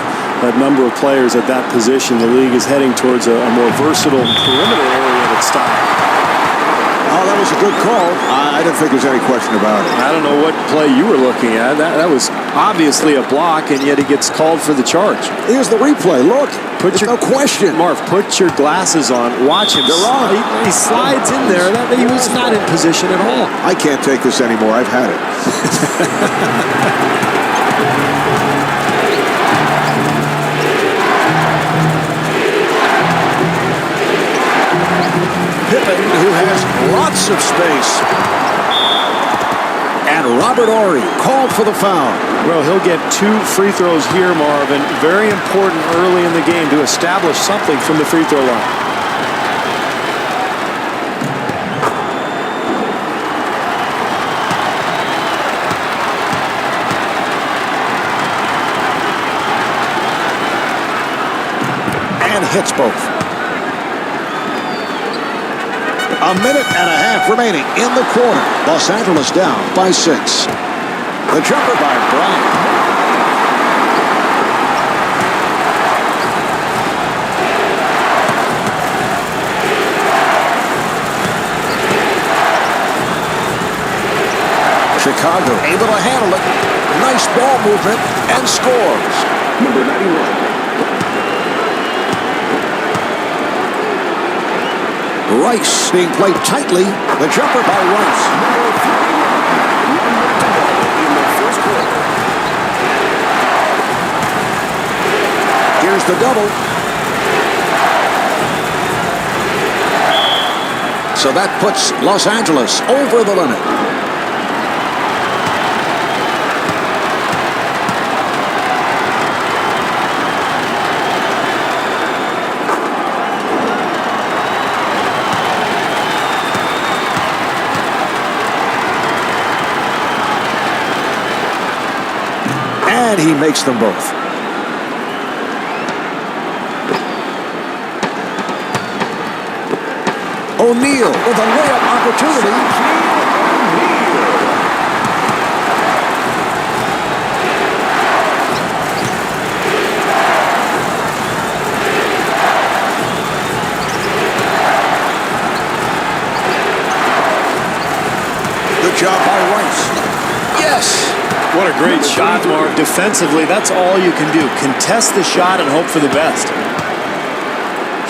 Speaker 5: number of players at that position. The league is heading towards a more versatile perimeter-oriented style.
Speaker 3: Oh, that was a good call. I didn't think there's any question about it.
Speaker 5: I don't know what play you were looking at. That was obviously a block, and yet he gets called for the charge.
Speaker 3: Here's the replay. Look, there's no question.
Speaker 5: Marv, put your glasses on. Watch him. He slides in there. He was not in position at all.
Speaker 3: I can't take this anymore. I've had it. Pippen, who has lots of space. And Robert Horry called for the foul.
Speaker 5: Well, he'll get 2 free throws here, Marvin. Very important early in the game to establish something from the free throw line.
Speaker 3: And hits both. A minute and a half remaining in the quarter. Los Angeles down by 6. The jumper by Bryant. Chicago able to handle it. Nice ball movement and scores.
Speaker 4: Number 91.
Speaker 3: Rice being played tightly. The jumper by Rice. Here's the double. So that puts Los Angeles over the limit. And he makes them both. O'Neal with a layup opportunity. Good job by Rice. Yes.
Speaker 5: What a great shot, Marv. Defensively, that's all you can do. Contest the shot and hope for the best.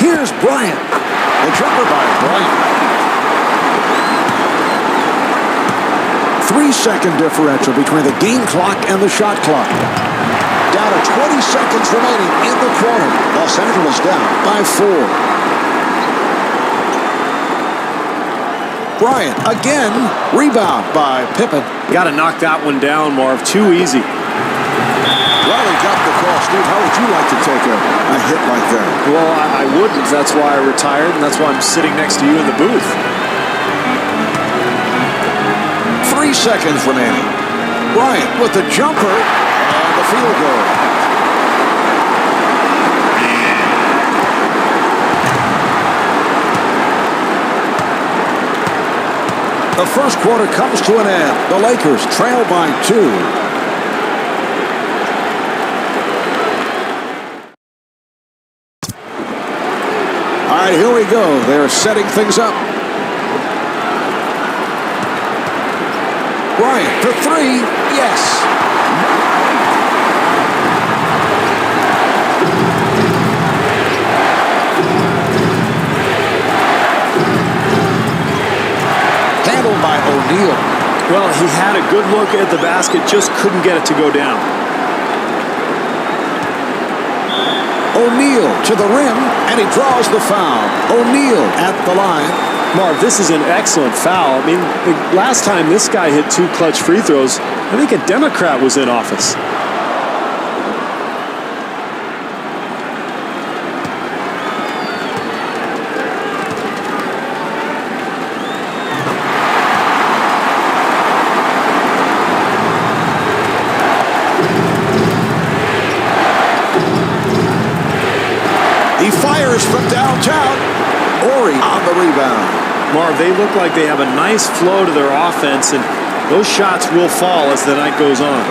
Speaker 3: Here's Bryant. The jumper by Bryant. 3-second differential between the game clock and the shot clock. Down to 20 seconds remaining in the quarter. Los Angeles down by 4. Bryant again. Rebound by Pippen.
Speaker 5: Got to knock that one down, Marv. Too easy.
Speaker 3: Well, he got the call. Steve, how would you like to take a hit like that?
Speaker 5: Well, I wouldn't. That's why I retired, and that's why I'm sitting next to you in the booth.
Speaker 3: 3 seconds remaining. Bryant with the jumper and the field goal. The first quarter comes to an end. The Lakers trail by 2. All right, here we go. They're setting things up. Bryant for 3. Yes. Handled by O'Neal.
Speaker 5: Well, he had a good look at the basket, just couldn't get it to go down.
Speaker 3: O'Neal to the rim, and he draws the foul. O'Neal at the line.
Speaker 5: Marv, this is an excellent foul. I mean, the last time this guy hit 2 clutch free throws, I think a Democrat was in office.
Speaker 3: the rebound.
Speaker 5: Marv, they look like they have a nice flow to their offense, and those shots will fall as the night goes on.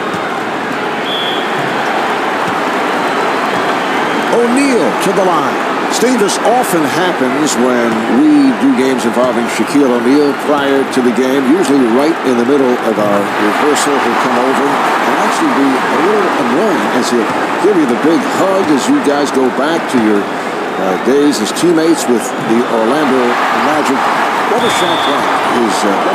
Speaker 3: O'Neal to the line. Steve, this often happens when we do games involving Shaquille O'Neal prior to the game. Usually right in the middle of our rehearsal, he'll come over and actually be a little annoying as he'll give you the big hug as you guys go back to your days as teammates with the Orlando Magic. What was Shaq like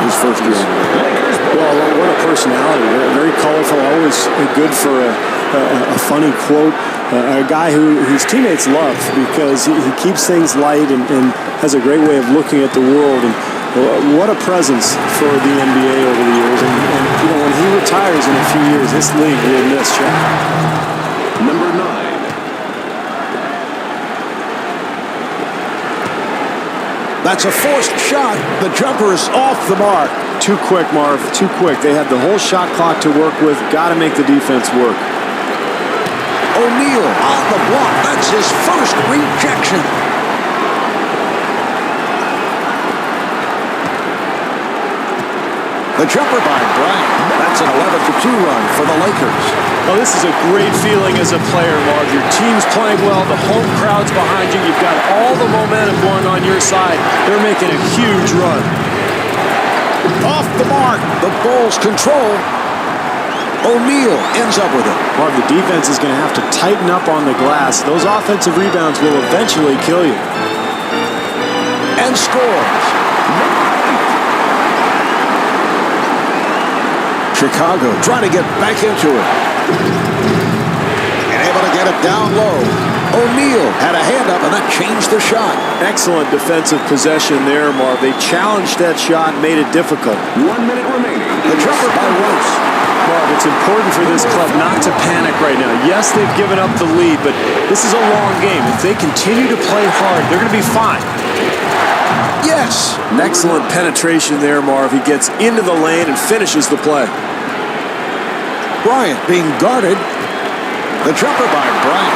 Speaker 3: his first year in the league?
Speaker 5: Well, what a personality. Very colorful, always good for a funny quote. A guy who his teammates love because he keeps things light and has a great way of looking at the world. And what a presence for the NBA over the years. And you know, when he retires in a few years, this league will miss Shaq.
Speaker 4: Number 9.
Speaker 3: That's a forced shot. The jumper is off the mark.
Speaker 5: Too quick, Marv. Too quick. They have the whole shot clock to work with. Got to make the defense work.
Speaker 3: O'Neal on the block. That's his first rejection. The jumper by Bryant. That's an 11-2 run for the Lakers.
Speaker 5: Well, this is a great feeling as a player, Marv. Your team's playing well. The home crowd's behind you. You've got all the momentum going on your side. They're making a huge run.
Speaker 3: Off the mark. The Bulls control. O'Neal ends up with it.
Speaker 5: Marv, the defense is going to have to tighten up on the glass. Those offensive rebounds will eventually kill you.
Speaker 3: And scores. Chicago trying to get back into it. And able to get it down low. O'Neal had a hand up, and that changed the shot.
Speaker 5: Excellent defensive possession there, Marv. They challenged that shot, made it difficult.
Speaker 4: 1 minute remaining.
Speaker 3: The jumper by Royce.
Speaker 5: Marv, it's important for this club not to panic right now. Yes, they've given up the lead, but this is a long game. If they continue to play hard, they're going to be fine.
Speaker 3: Yes.
Speaker 5: Excellent penetration there, Marv. He gets into the lane and finishes the play.
Speaker 3: Bryant being guarded. The jumper by Bryant.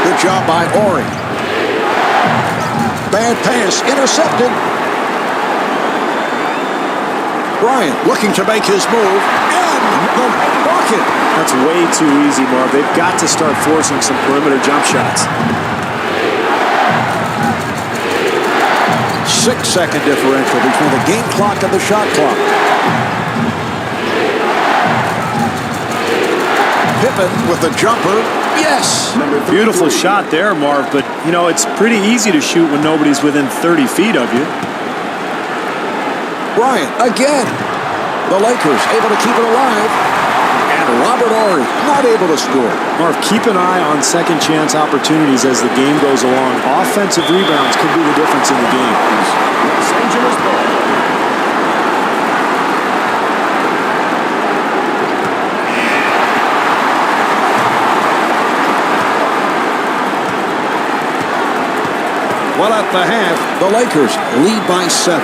Speaker 3: Good job by Ori. Bad pass intercepted. Bryant looking to make his move. And the bucket.
Speaker 5: That's way too easy, Marv. They've got to start forcing some perimeter jump shots.
Speaker 3: 6-second differential between the game clock and the shot clock. Pippen with the jumper. Yes.
Speaker 5: Beautiful shot there, Marv, but, you know, it's pretty easy to shoot when nobody's within 30 feet of you.
Speaker 3: Bryant again. The Lakers able to keep it alive. And Robert Horry not able to score.
Speaker 5: Marv, keep an eye on second chance opportunities as the game goes along. Offensive rebounds could be the difference in the game.
Speaker 4: Los Angeles ball.
Speaker 3: Well, at the half, the Lakers lead by 7.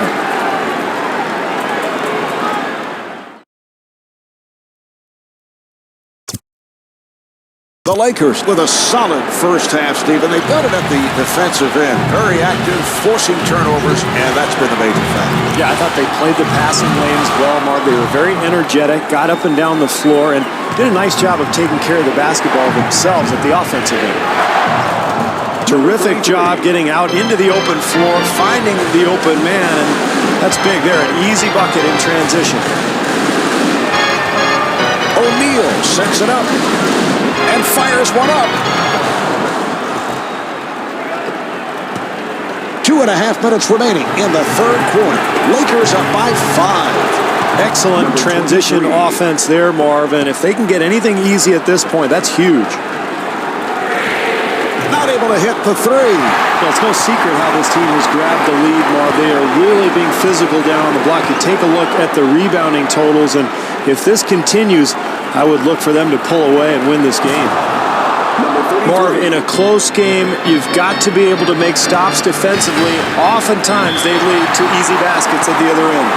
Speaker 3: The Lakers with a solid first half, Steve, and they've done it at the defensive end. Very active, forcing turnovers, and that's been the major factor.
Speaker 5: Yeah, I thought they played the passing lanes well, Marv. They were very energetic, got up and down the floor, and did a nice job of taking care of the basketball themselves at the offensive end. Terrific job getting out into the open floor, finding the open man, and that's big there. An easy bucket in transition.
Speaker 3: O'Neal sets it up and fires one up. 2.5 minutes remaining in the third quarter. Lakers up by 5.
Speaker 5: Excellent transition offense there, Marv, and if they can get anything easy at this point, that's huge.
Speaker 3: Not able to hit the three.
Speaker 5: Well, it's no secret how this team has grabbed the lead, Marv. They are really being physical down on the block. You take a look at the rebounding totals, and if this continues, I would look for them to pull away and win this game. Marv, in a close game, you've got to be able to make stops defensively. Oftentimes, they lead to easy baskets at the other end.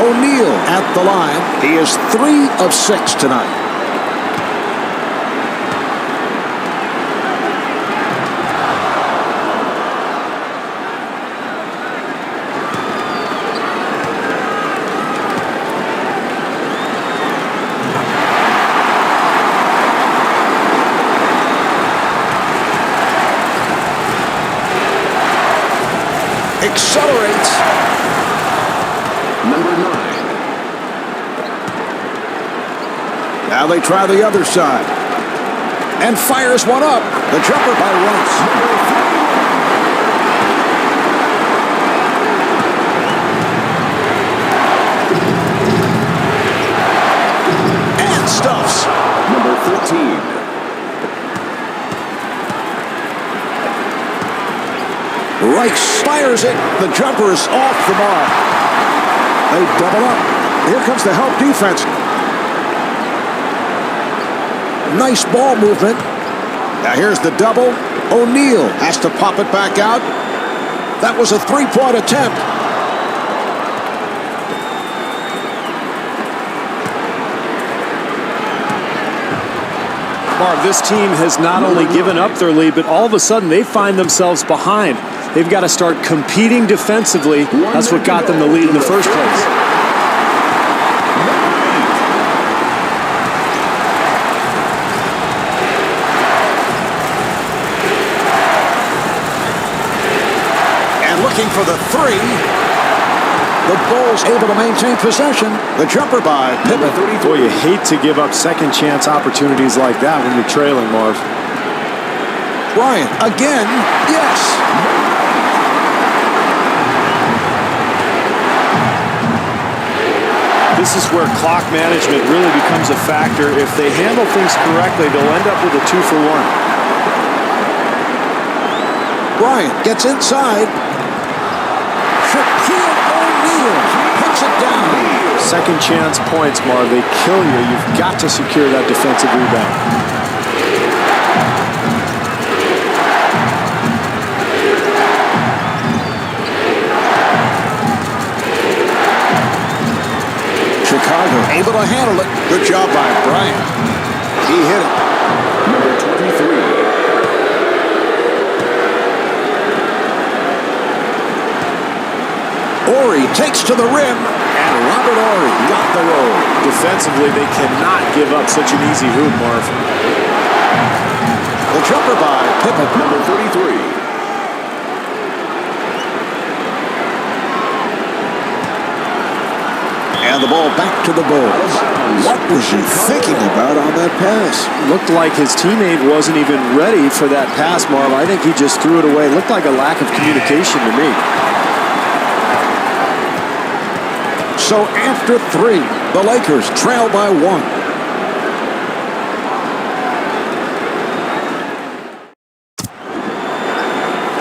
Speaker 3: O'Neal at the line. He is 3 of 6 tonight. Accelerates.
Speaker 4: Number 9.
Speaker 3: Now they try the other side. And fires one up. The jumper by Rice. And stuffs.
Speaker 4: Number 13.
Speaker 3: Rice fires it. The jumper is off the mark. They double up. Here comes the help defense. Nice ball movement. Now here's the double. O'Neal has to pop it back out. That was a three-point attempt.
Speaker 5: Marv, this team has not only given up their lead, but all of a sudden they find themselves behind. They've got to start competing defensively. That's what got them the lead in the first place.
Speaker 3: Looking for the three. The Bulls able to maintain possession. The jumper by Pippen.
Speaker 5: Boy, you hate to give up second chance opportunities like that when you're trailing, Marv.
Speaker 3: Bryant again. Yes.
Speaker 5: This is where clock management really becomes a factor. If they handle things correctly, they'll end up with a 2-for-1.
Speaker 3: Bryant gets inside. Shaquille O'Neal puts it down.
Speaker 5: Second chance points, Marv. They kill you. You've got to secure that defensive rebound.
Speaker 3: Chicago able to handle it. Good job by Bryant. He hit it.
Speaker 4: Number 23.
Speaker 3: Horry takes to the rim, and Robert Horry got the roll.
Speaker 5: Defensively, they cannot give up such an easy hoop, Marv.
Speaker 3: The jumper by Pippen.
Speaker 4: Number 33.
Speaker 3: And the ball back to the Bulls. What was he thinking about on that pass?
Speaker 5: Looked like his teammate wasn't even ready for that pass, Marv. I think he just threw it away. Looked like a lack of communication to me.
Speaker 3: So after 3, the Lakers trail by 1.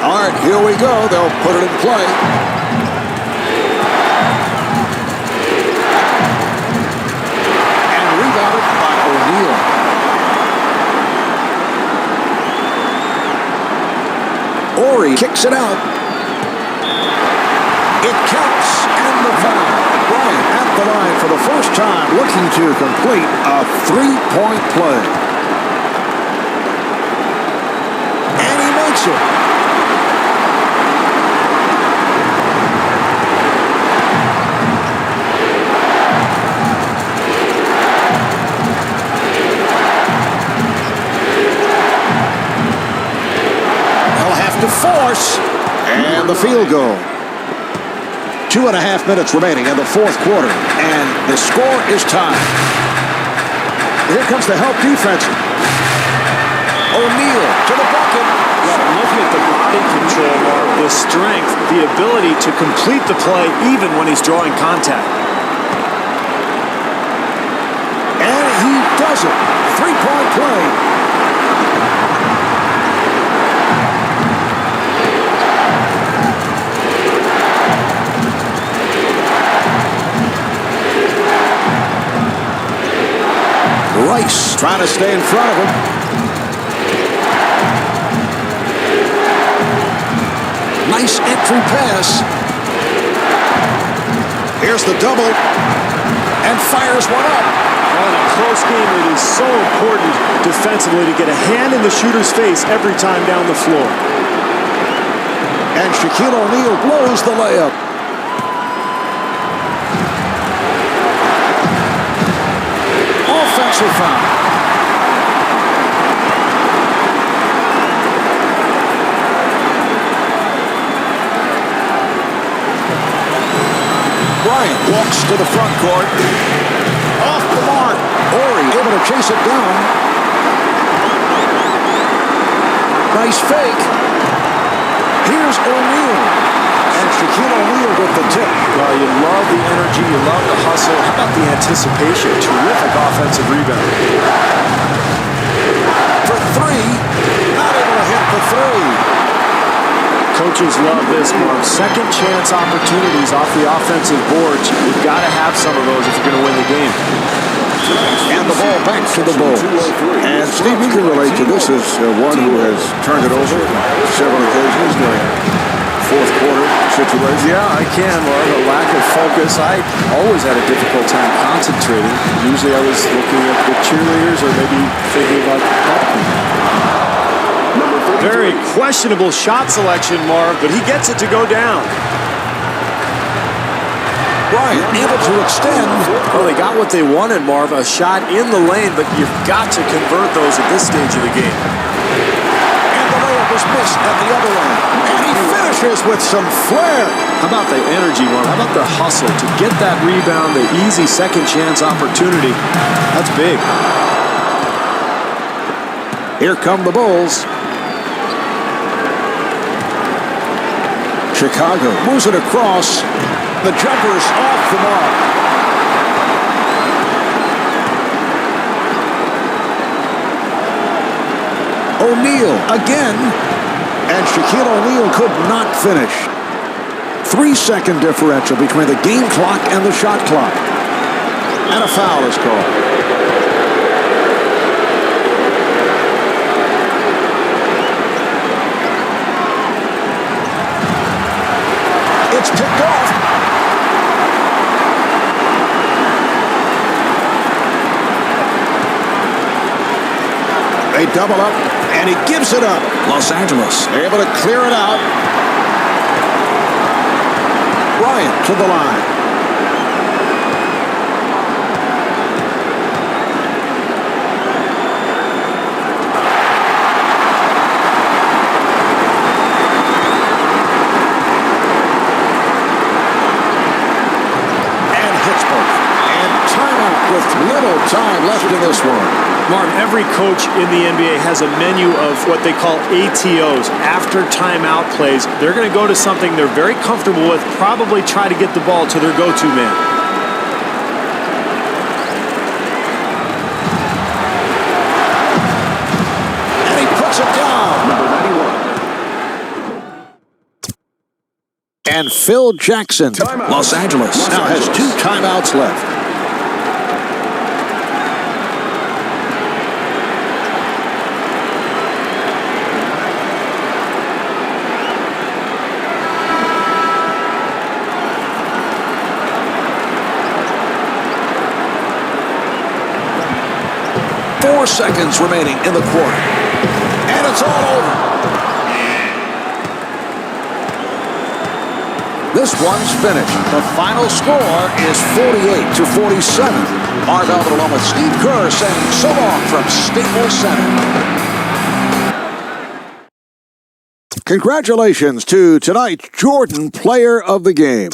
Speaker 3: All right, here we go. They'll put it in play. And rebounded by O'Neal. Horry kicks it out. It counts, and the foul. Bryant at the line for the first time, looking to complete a 3-point play. And he makes it. They'll have to force. And the field goal. 2.5 minutes remaining in the fourth quarter, and the score is tied. Here comes the help defense. O'Neal to the bucket.
Speaker 5: Well, looking at the body control, Marv, the strength, the ability to complete the play even when he's drawing contact.
Speaker 3: And he does it. 3-point play. Rice trying to stay in front of him. Nice entry pass. Here's the double. and fires one up.
Speaker 5: Well, in a close game, it is so important defensively to get a hand in the shooter's face every time down the floor.
Speaker 3: And Shaquille O'Neal blows the layup. Offensive foul. Bryant walks to the front court. Off the mark. Horry able to chase it down. Nice fake. Here's O'Neal. And Shaquille O'Neal with the tip.
Speaker 5: Well, you love the energy, you love the hustle. How about the anticipation? Terrific offensive rebound.
Speaker 3: For three. Not able to hit the three.
Speaker 5: Coaches love this, Mark. Second chance opportunities off the offensive boards. You've got to have some of those if you're going to win the game.
Speaker 3: And the ball back to the Bulls.
Speaker 6: And Steve, you can relate to this as one who has turned it over several occasions during fourth quarter situation.
Speaker 5: Yeah, I can. Well, the lack of focus. I always had a difficult time concentrating. Usually I was looking at the cheerleaders or maybe thinking about the popcorn. Very questionable shot selection, Marv, but he gets it to go down.
Speaker 3: Bryant able to extend.
Speaker 5: Well, they got what they wanted, Marv, a shot in the lane, but you've got to convert those at this stage of the game.
Speaker 3: And the layup was missed at the other end. And he finishes with some flair.
Speaker 5: How about the energy, Marv? How about the hustle to get that rebound, the easy second chance opportunity? That's big.
Speaker 3: Here come the Bulls. Chicago moves it across. The jumper's off the mark. O'Neal again. And Shaquille O'Neal could not finish. 3-second differential between the game clock and the shot clock. And a foul is called. It's picked off. They double up, and he gives it up. Los Angeles able to clear it out. Bryant to the line. With little time left in this one.
Speaker 5: Mark, every coach in the NBA has a menu of what they call ATOs, after timeout plays. They're going to go to something they're very comfortable with, probably try to get the ball to their go-to man.
Speaker 3: And he puts it down.
Speaker 6: Number 91.
Speaker 3: And Phil Jackson, Los Angeles, now has 2 timeouts left. Four seconds remaining in the quarter. And it's all over. This one's finished. The final score is 48-47. Marv Albert along with Steve Kerr saying so long from Staples Center. Congratulations to tonight's Jordan Player of the Game.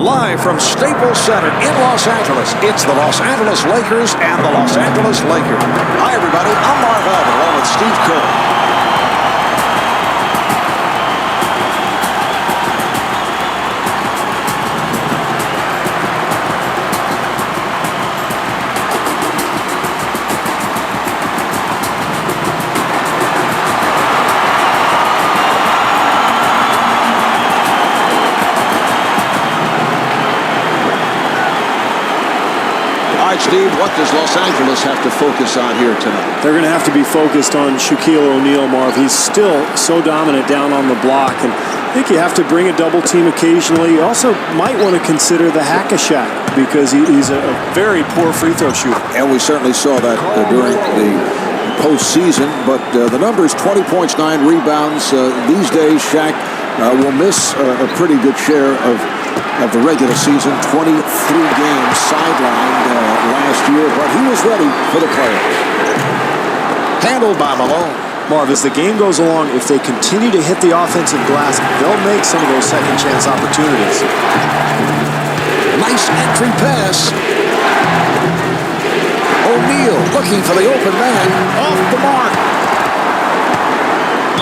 Speaker 3: Live from Staples Center in Los Angeles, it's the Los Angeles Lakers and the Los Angeles Lakers. Hi, everybody. I'm Marv Albert, along with Steve Kerr. Steve, what does Los Angeles have to focus on here tonight?
Speaker 5: They're going to have to be focused on Shaquille O'Neal, Marv. He's still so dominant down on the block, and I think you have to bring a double team occasionally. You also might want to consider the hack-a-Shaq because he's a very poor free throw shooter.
Speaker 3: And we certainly saw that during the postseason, but the numbers, 20 points, 9 rebounds. These days, Shaq will miss a pretty good share of the regular season, 23 games sidelined last year, but he was ready for the playoffs. Handled by Malone.
Speaker 5: Marv, as the game goes along, if they continue to hit the offensive glass, they'll make some of those second chance opportunities.
Speaker 3: Nice entry pass. O'Neal looking for the open man. Off the mark.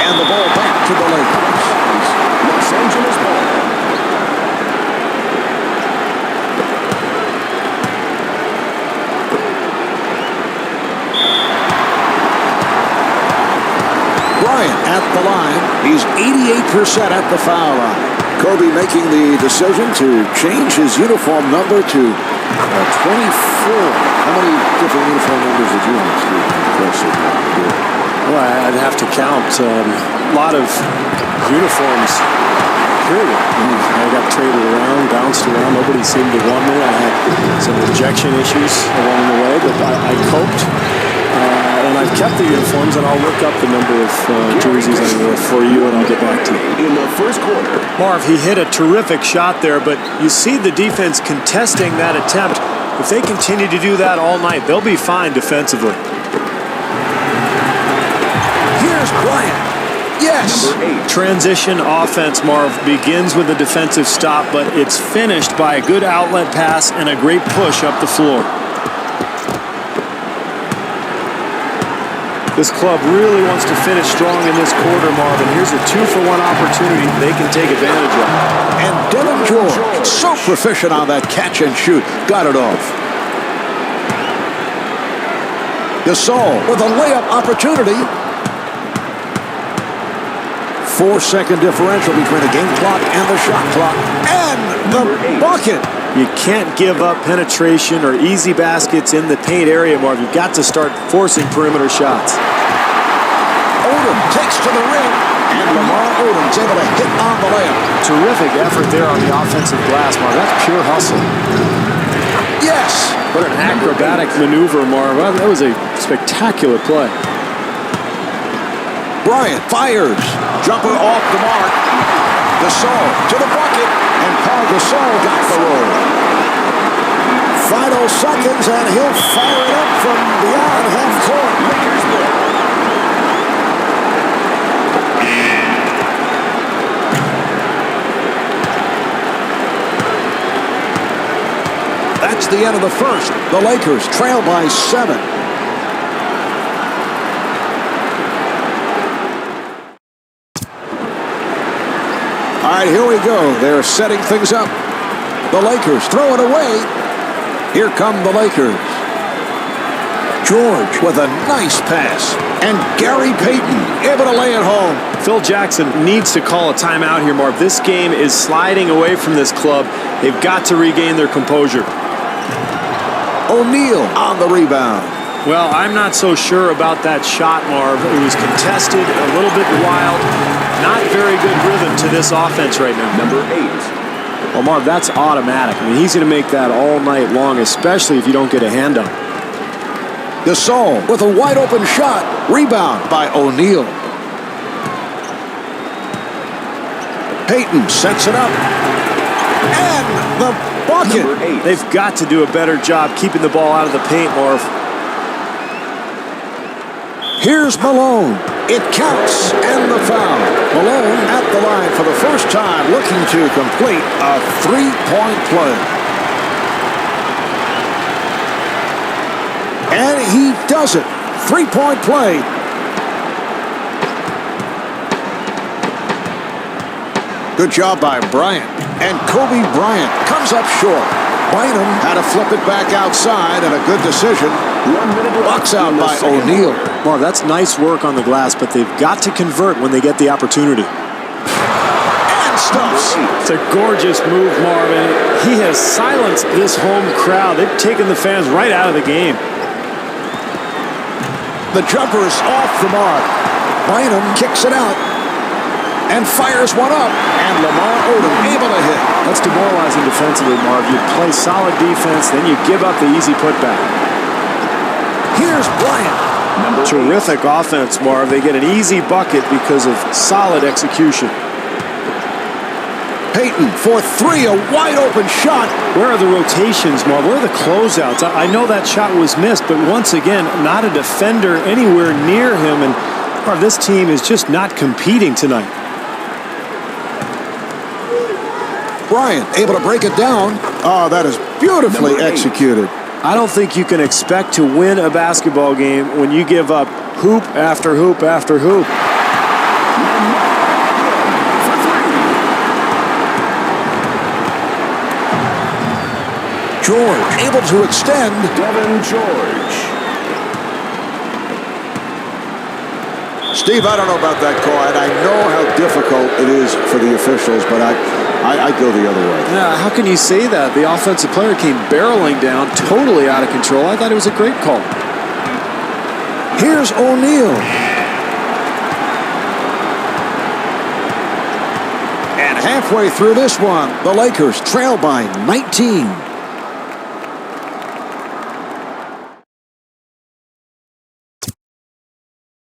Speaker 3: And the ball back to the Lakers.
Speaker 4: Los Angeles ball.
Speaker 3: Bryant at the line. He's 88% at the foul line. Kobe making the decision to change his uniform number to 24. How many different uniform numbers did you want to do?
Speaker 5: Well, I'd have to count a lot of uniforms, period. I got traded around, bounced around. Nobody seemed to want me. I had some rejection issues along the way, but I coped. And I've kept the uniforms, and I'll look up the number of jerseys I wore for you, and I'll get back to you.
Speaker 4: In the first quarter.
Speaker 5: Marv, he hit a terrific shot there, but you see the defense contesting that attempt. If they continue to do that all night, they'll be fine defensively.
Speaker 3: Here's Bryant. Yes.
Speaker 5: Transition offense, Marv, begins with a defensive stop, but it's finished by a good outlet pass and a great push up the floor. This club really wants to finish strong in this quarter, Marvin. Here's a 2-for-1 opportunity they can take advantage of.
Speaker 3: And Dylan George, so proficient on that catch and shoot. Got it off. Gasol with a layup opportunity. 4-second differential between the game clock and the shot clock. And the bucket.
Speaker 5: You can't give up penetration or easy baskets in the paint area, Marv. You've got to start forcing perimeter shots.
Speaker 3: Odom takes to the rim, and Lamar Odom's able to hit on the layup.
Speaker 5: Terrific effort there on the offensive glass, Marv. That's pure hustle.
Speaker 3: Yes.
Speaker 5: What an acrobatic maneuver, Marv. That was a spectacular play.
Speaker 3: Bryant fires. Jumper off the mark. Gasol to the bucket, and Paul Gasol got the roll. Final seconds, and he'll fire it up from beyond half court. Lakers ball. That's the end of the first. The Lakers trail by 7. All right, here we go. They're setting things up. The Lakers throw it away. Here come the Lakers. George with a nice pass. And Gary Payton able to lay it home.
Speaker 5: Phil Jackson needs to call a timeout here, Marv. This game is sliding away from this club. They've got to regain their composure.
Speaker 3: O'Neal on the rebound.
Speaker 5: Well, I'm not so sure about that shot, Marv. It was contested, a little bit wild. Not very good rhythm to this offense right now.
Speaker 4: Number 8.
Speaker 5: Well, Marv, that's automatic. I mean, he's going to make that all night long, especially if you don't get a hand on.
Speaker 3: Gasol with a wide open shot. Rebound by O'Neal. Payton sets it up. And the bucket.
Speaker 4: Number 8.
Speaker 5: They've got to do a better job keeping the ball out of the paint, Marv.
Speaker 3: Here's Malone. It counts, and the foul. Malone at the line for the first time, looking to complete a 3-point play. And he does it. 3-point play. Good job by Bryant. And Kobe Bryant comes up short. Bynum had to flip it back outside, and a good decision. Box out by O'Neal.
Speaker 5: Well, that's nice work on the glass, but they've got to convert when they get the opportunity.
Speaker 3: And stuffs.
Speaker 5: It's a gorgeous move, Marvin. He has silenced this home crowd. They've taken the fans right out of the game.
Speaker 3: The jumper is off the mark. Bynum kicks it out and fires one up. And Lamar Odom able to hit.
Speaker 5: That's demoralizing defensively, Marv. You play solid defense, then you give up the easy putback.
Speaker 3: Here's Bryant.
Speaker 5: Terrific offense, Marv. They get an easy bucket because of solid execution.
Speaker 3: Payton for three, a wide open shot.
Speaker 5: Where are the rotations, Marv? Where are the closeouts? I know that shot was missed, but once again, not a defender anywhere near him. And Marv, this team is just not competing tonight.
Speaker 3: Bryant able to break it down. Oh, that is beautifully executed.
Speaker 5: I don't think you can expect to win a basketball game when you give up hoop after hoop after hoop.
Speaker 3: George able to extend.
Speaker 4: Devin George.
Speaker 3: Steve, I don't know about that call, and I know how difficult it is for the officials, but I go the other way.
Speaker 5: Yeah, how can you say that? The offensive player came barreling down, totally out of control. I thought it was a great call.
Speaker 3: Here's O'Neal. And halfway through this one, the Lakers trail by 19.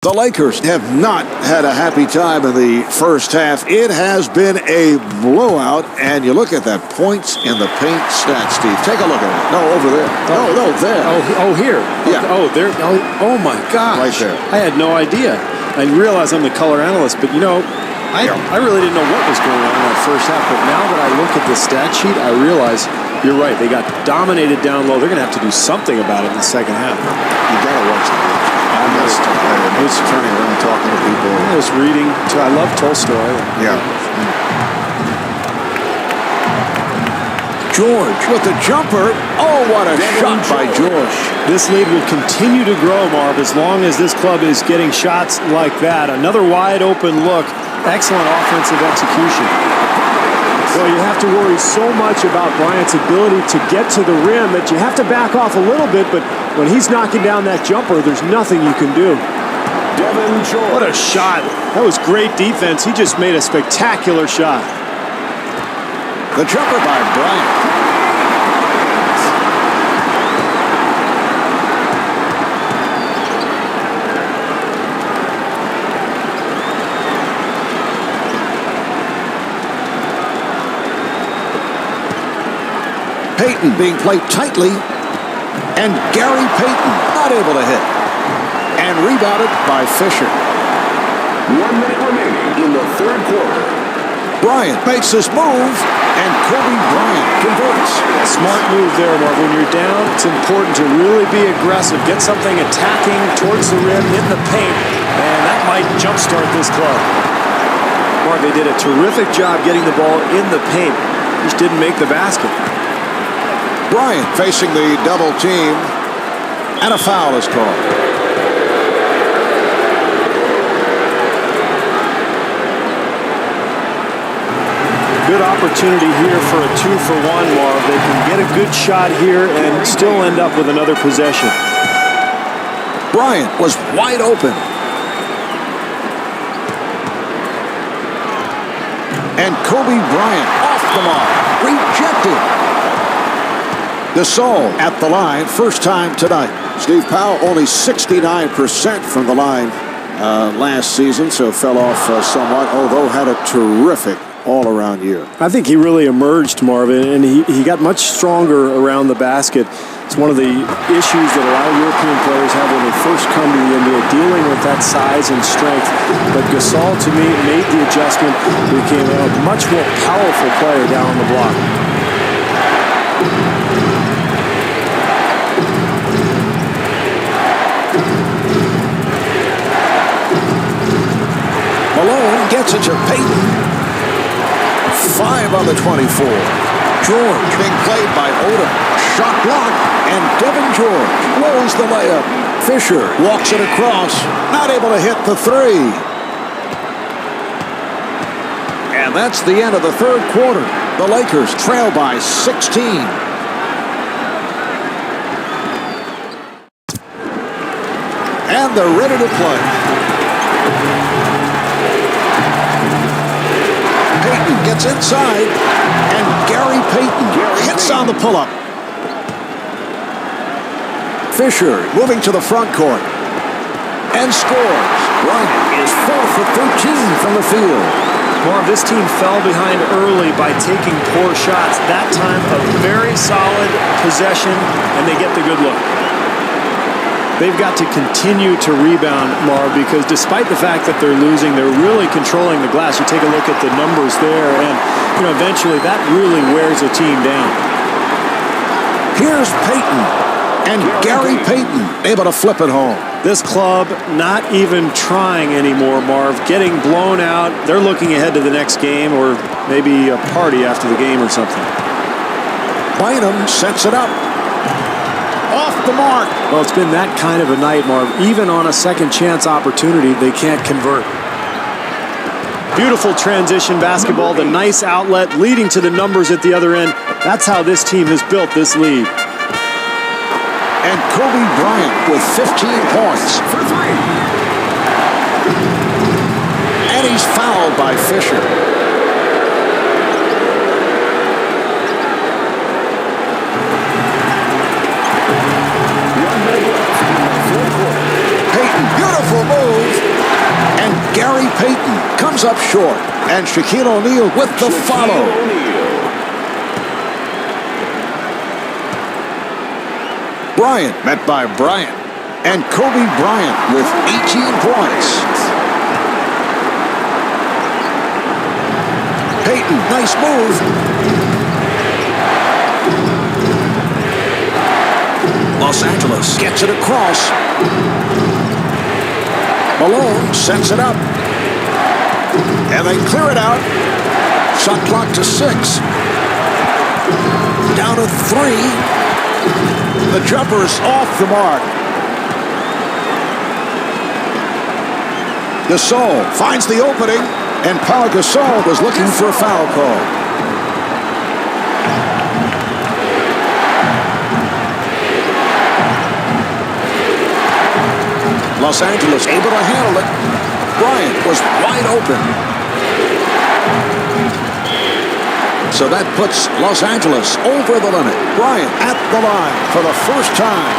Speaker 3: The Lakers have not had a happy time in the first half. It has been a blowout, and you look at that points in the paint stat, Steve. Take a look at it. No, over there. No, there.
Speaker 5: Oh, here.
Speaker 3: Yeah.
Speaker 5: Oh, there. Oh, my gosh.
Speaker 3: Right there.
Speaker 5: I had no idea. I realize I'm the color analyst, but, you know, I really didn't know what was going on in that first half. But now that I look at the stat sheet, I realize you're right. They got dominated down low. They're going to have to do something about it in the second half.
Speaker 3: You got to watch that. I was turning around talking to people.
Speaker 5: I was reading. I love Tolstoy.
Speaker 3: Yeah. George with the jumper. Oh, what a shot by George.
Speaker 5: This lead will continue to grow, Marv, as long as this club is getting shots like that. Another wide open look. Excellent offensive execution. Well, you have to worry so much about Bryant's ability to get to the rim that you have to back off a little bit, but when he's knocking down that jumper, there's nothing you can do.
Speaker 4: Devin George.
Speaker 5: What a shot. That was great defense. He just made a spectacular shot.
Speaker 3: The jumper by Bryant. Payton being played tightly, and Gary Payton not able to hit, and rebounded by Fisher.
Speaker 4: 1 minute remaining in the third quarter.
Speaker 3: Bryant makes his move, and Kobe Bryant converts.
Speaker 5: Smart move there, Marv. When you're down, it's important to really be aggressive. Get something attacking towards the rim in the paint, and that might jumpstart this club. Marv, they did a terrific job getting the ball in the paint. Just didn't make the basket.
Speaker 3: Bryant facing the double team, and a foul is called.
Speaker 5: Good opportunity here for a 2-for-1, Marv. They can get a good shot here and still end up with another possession.
Speaker 3: Bryant was wide open. And Kobe Bryant off the mark, rejected. Gasol at the line, first time tonight. Steve Powell only 69% from the line last season, so fell off somewhat, although had a terrific all-around year.
Speaker 5: I think he really emerged, Marvin, and he got much stronger around the basket. It's one of the issues that a lot of European players have when they first come to the NBA, dealing with that size and strength. But Gasol, to me, made the adjustment, became a much more powerful player down on the block.
Speaker 3: Malone gets it to Payton. 5 on the 24. George being played by Odom. Shot blocked, and Devin George blows the layup. Fisher walks it across, not able to hit the three. And that's the end of the third quarter. The Lakers trail by 16. And they're ready to play. Payton gets inside, and Gary Payton hits on the pull-up. Fisher moving to the front court and scores. Bryant is 4 for 13 from the field.
Speaker 5: Marv, this team fell behind early by taking poor shots. That time, a very solid possession, and they get the good look. They've got to continue to rebound, Marv, because despite the fact that they're losing, they're really controlling the glass. You take a look at the numbers there, and eventually that really wears a team down.
Speaker 3: Here's Payton, and Gary Payton able to flip it home.
Speaker 5: This club not even trying anymore, Marv. Getting blown out. They're looking ahead to the next game, or maybe a party after the game or something.
Speaker 3: Bynum sets it up. Off the mark.
Speaker 5: Well, it's been that kind of a night, Marv. Even on a second chance opportunity, they can't convert. Beautiful transition basketball, the nice outlet leading to the numbers at the other end. That's how this team has built this lead.
Speaker 3: And Kobe Bryant with 15 points.
Speaker 4: For three.
Speaker 3: And he's fouled by Fisher. Payton, beautiful move. And Gary Payton comes up short. And Shaquille O'Neal with the follow. Bryant met by Bryant. And Kobe Bryant with 18 points. Payton, nice move. Los Angeles gets it across. Malone sets it up. And they clear it out. Shot clock to 6. Down to 3. The jumper's off the mark. Gasol finds the opening, and Pau Gasol was looking for a foul call. Los Angeles able to handle it. Bryant was wide open. So that puts Los Angeles over the limit. Bryant at the line for the first time.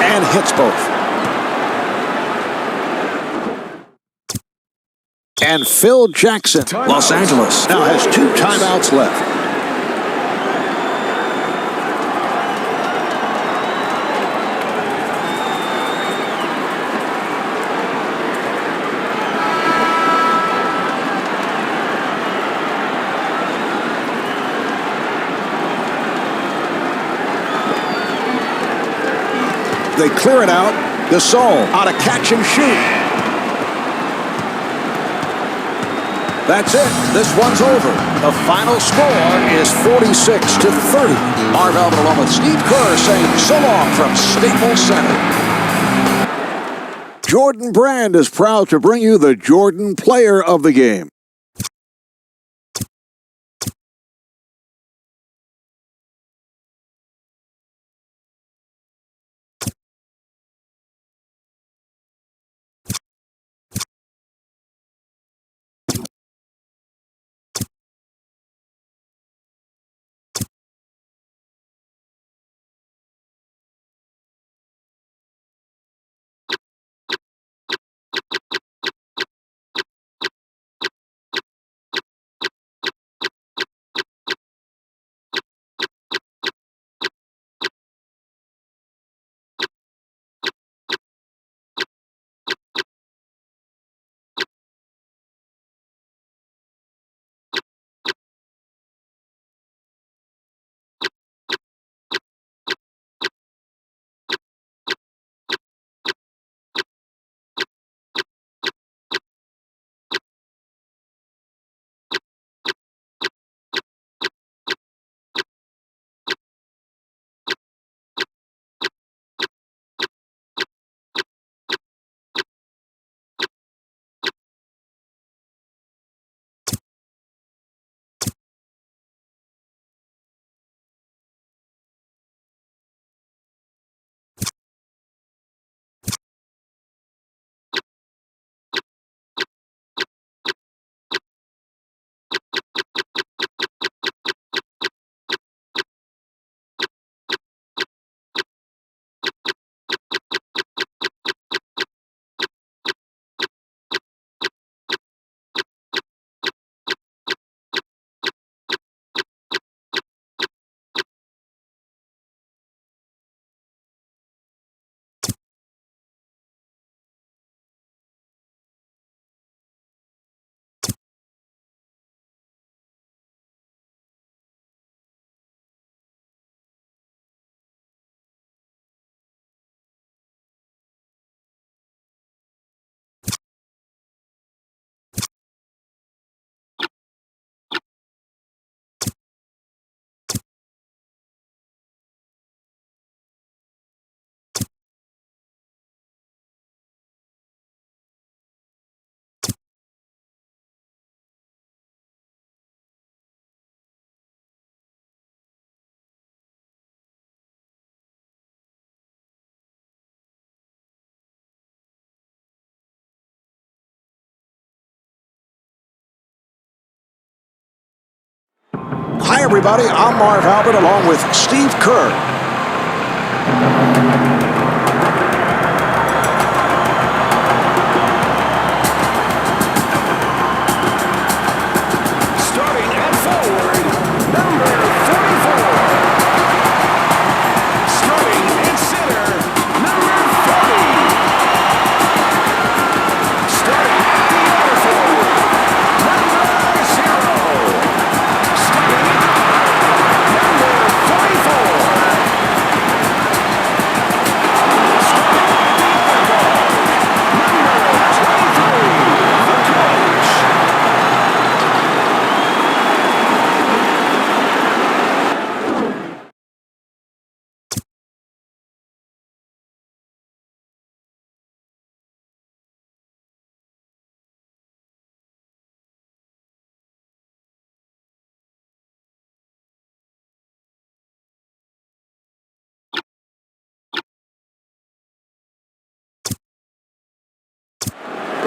Speaker 3: And hits both. And Phil Jackson, Los Angeles, now has 2 timeouts left. They clear it out. Gasol on a catch and shoot. That's it. This one's over. The final score is 46-30. Marv Albert along with Steve Kerr saying so long from Staples Center. Jordan Brand is proud to bring you the Jordan Player of the Game. Hi, everybody. I'm Marv Albert along with Steve Kerr.
Speaker 4: Starting at forward, number 44. Starting at center, number 40. Starting at the other forward, number 0. Starting at number 44. Starting at the other guard, number 23. The coach.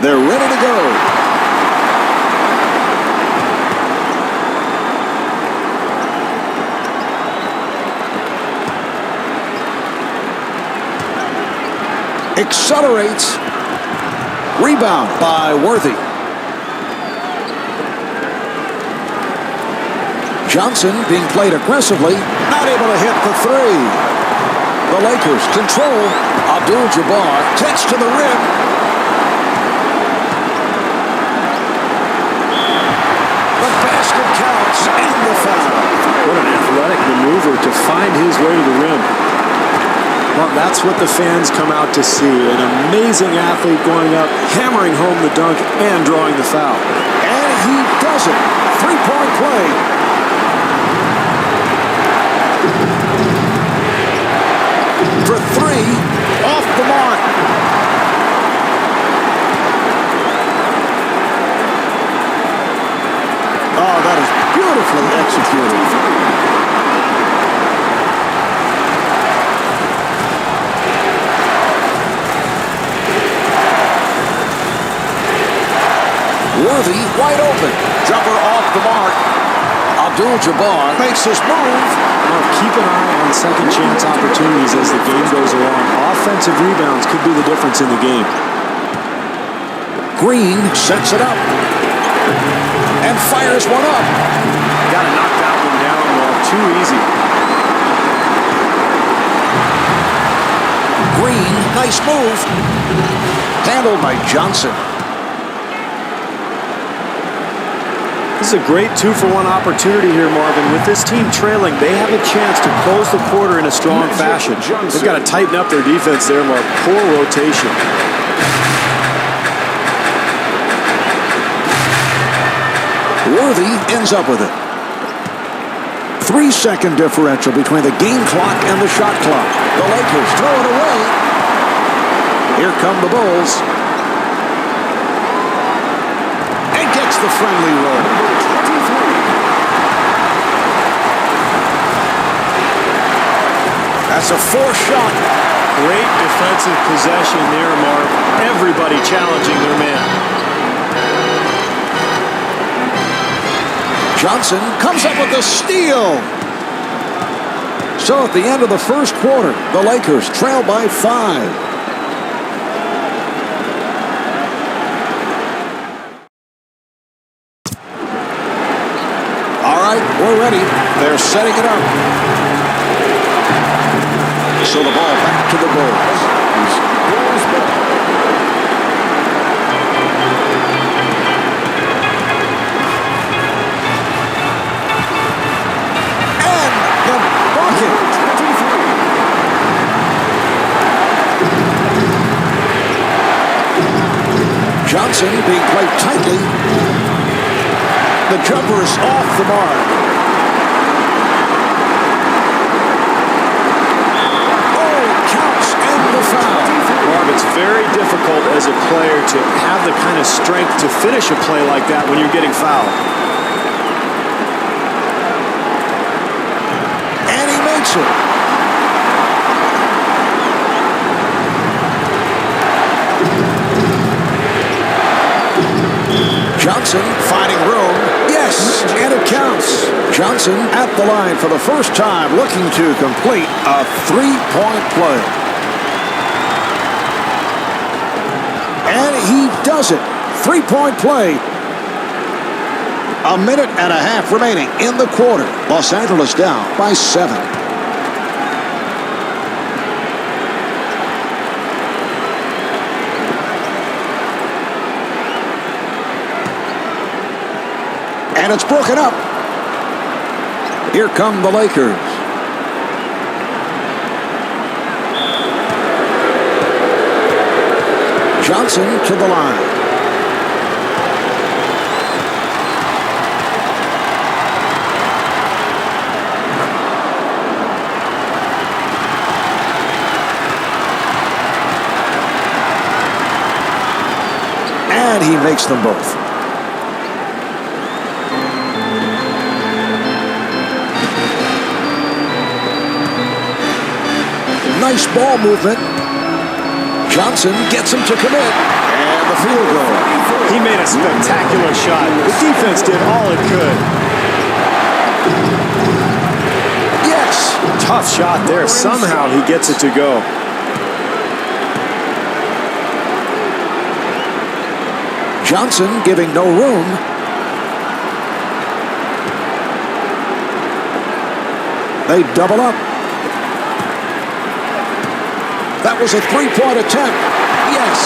Speaker 3: They're ready to go. Accelerates. Rebound by Worthy. Johnson being played aggressively. Not able to hit the three. The Lakers control. Abdul-Jabbar takes to the rim. The basket counts and the foul.
Speaker 5: What an athletic maneuver to find his way to the rim. Well, that's what the fans come out to see. An amazing athlete going up, hammering home the dunk, and drawing the foul.
Speaker 3: And he does it. Three-point play. For three, off the mark. Oh, that is beautifully executed. Worthy wide open. Jumper off the mark. Abdul-Jabbar makes his move.
Speaker 5: Well, keep an eye on second chance opportunities as the game goes along. Offensive rebounds could be the difference in the game.
Speaker 3: Green sets it up and fires one up.
Speaker 5: Got to knock that one down, Mark. Too easy.
Speaker 3: Green, nice move. Handled by Johnson.
Speaker 5: This is a great 2-for-1 opportunity here, Marvin. With this team trailing, they have a chance to close the quarter in a strong fashion. They've got to tighten up their defense there, Mark. Poor rotation.
Speaker 3: Worthy ends up with it. 3-second differential between the game clock and the shot clock. The Lakers throw it away. Here come the Bulls. And gets the friendly roll. That's a forced shot.
Speaker 5: Great defensive possession there, Mark. Everybody challenging their man.
Speaker 3: Johnson comes up with the steal. So at the end of the first quarter, the Lakers trail by 5. All right, we're ready. They're setting it up. So the ball back to the Bulls. And the bucket. Johnson being played tightly. The jumper is off the mark.
Speaker 5: Marv, it's very difficult as a player to have the kind of strength to finish a play like that when you're getting fouled.
Speaker 3: And he makes it. Johnson finding room. Yes. Yes, and it counts. Johnson at the line for the first time, looking to complete a three-point play. And he does it. Three-point play. A minute and a half remaining in the quarter. Los Angeles down by 7. And it's broken up. Here come the Lakers. Johnson to the line. And he makes them both. Nice ball movement. Johnson gets him to commit. And the field goal.
Speaker 5: He made a spectacular shot. The defense did all it could.
Speaker 3: Yes.
Speaker 5: Tough shot there. Somehow he gets it to go.
Speaker 3: Johnson giving no room. They double up. That was a three-point attempt. Yes.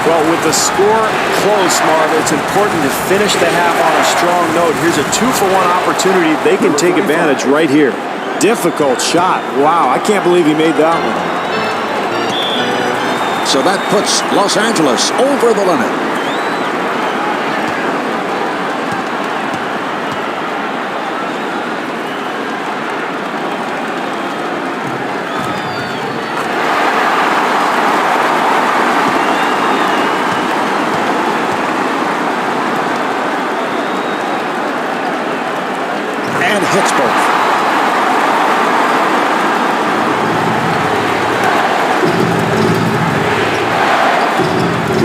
Speaker 5: Well, with the score close, Marv, it's important to finish the half on a strong note. Here's a 2-for-1 opportunity. They can take advantage right here. Difficult shot. Wow, I can't believe he made that one.
Speaker 3: So that puts Los Angeles over the limit. And hits both.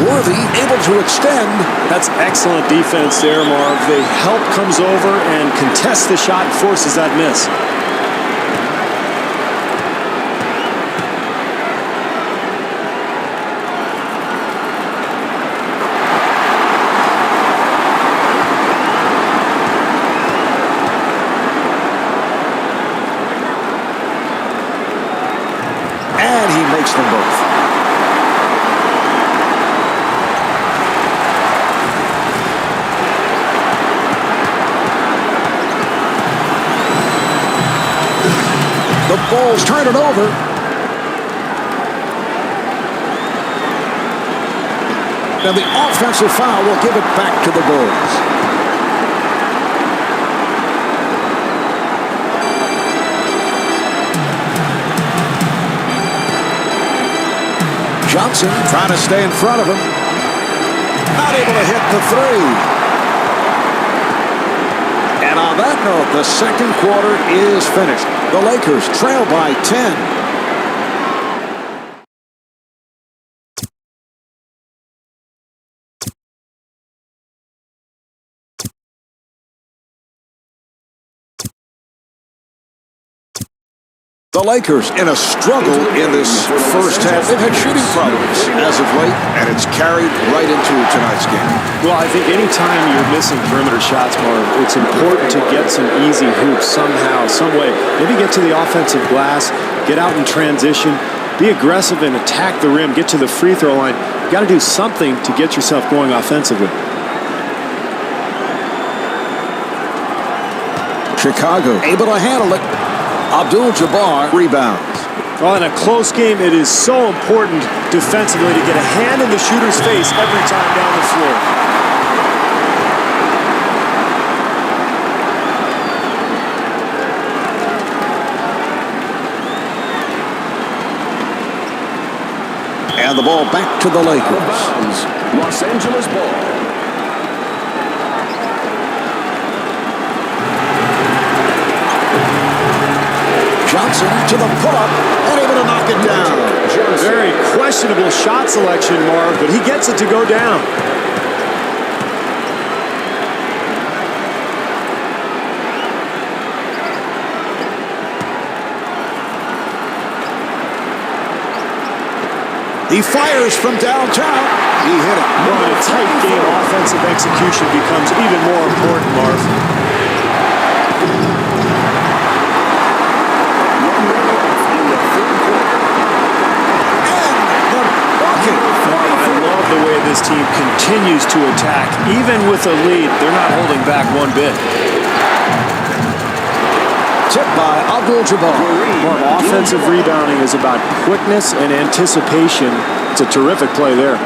Speaker 3: Worthy able to extend.
Speaker 5: That's excellent defense there, Marv. The help comes over and contests the shot and forces that miss.
Speaker 3: And he makes them both. The Bulls turn it over. And the offensive foul will give it back to the Bulls. Johnson trying to stay in front of him. Not able to hit the three. And on that note, the second quarter is finished. The Lakers trail by 10. The Lakers in a struggle in this first half. They've had shooting problems as of late, and it's carried right into tonight's game.
Speaker 5: Well, I think anytime you're missing perimeter shots, Marv, it's important to get some easy hoops somehow, some way. Maybe get to the offensive glass, get out in transition, be aggressive and attack the rim, get to the free throw line. You've got to do something to get yourself going offensively.
Speaker 3: Chicago able to handle it. Abdul-Jabbar rebounds.
Speaker 5: Well, in a close game, it is so important defensively to get a hand in the shooter's face every time down the floor.
Speaker 3: And the ball back to the Lakers.
Speaker 4: Los Angeles ball.
Speaker 3: Johnson to the pull-up and able to knock it down.
Speaker 4: Johnson.
Speaker 5: Very questionable shot selection, Marv, but he gets it to go down.
Speaker 3: He fires from downtown. He hit it.
Speaker 5: Well, in a tight game, offensive execution becomes even more important, Marv. I love the way this team continues to attack. Even with a lead, they're not holding back one bit.
Speaker 3: Tipped by Abdul-Jabbar.
Speaker 5: Offensive rebounding is about quickness and anticipation. It's a terrific play there.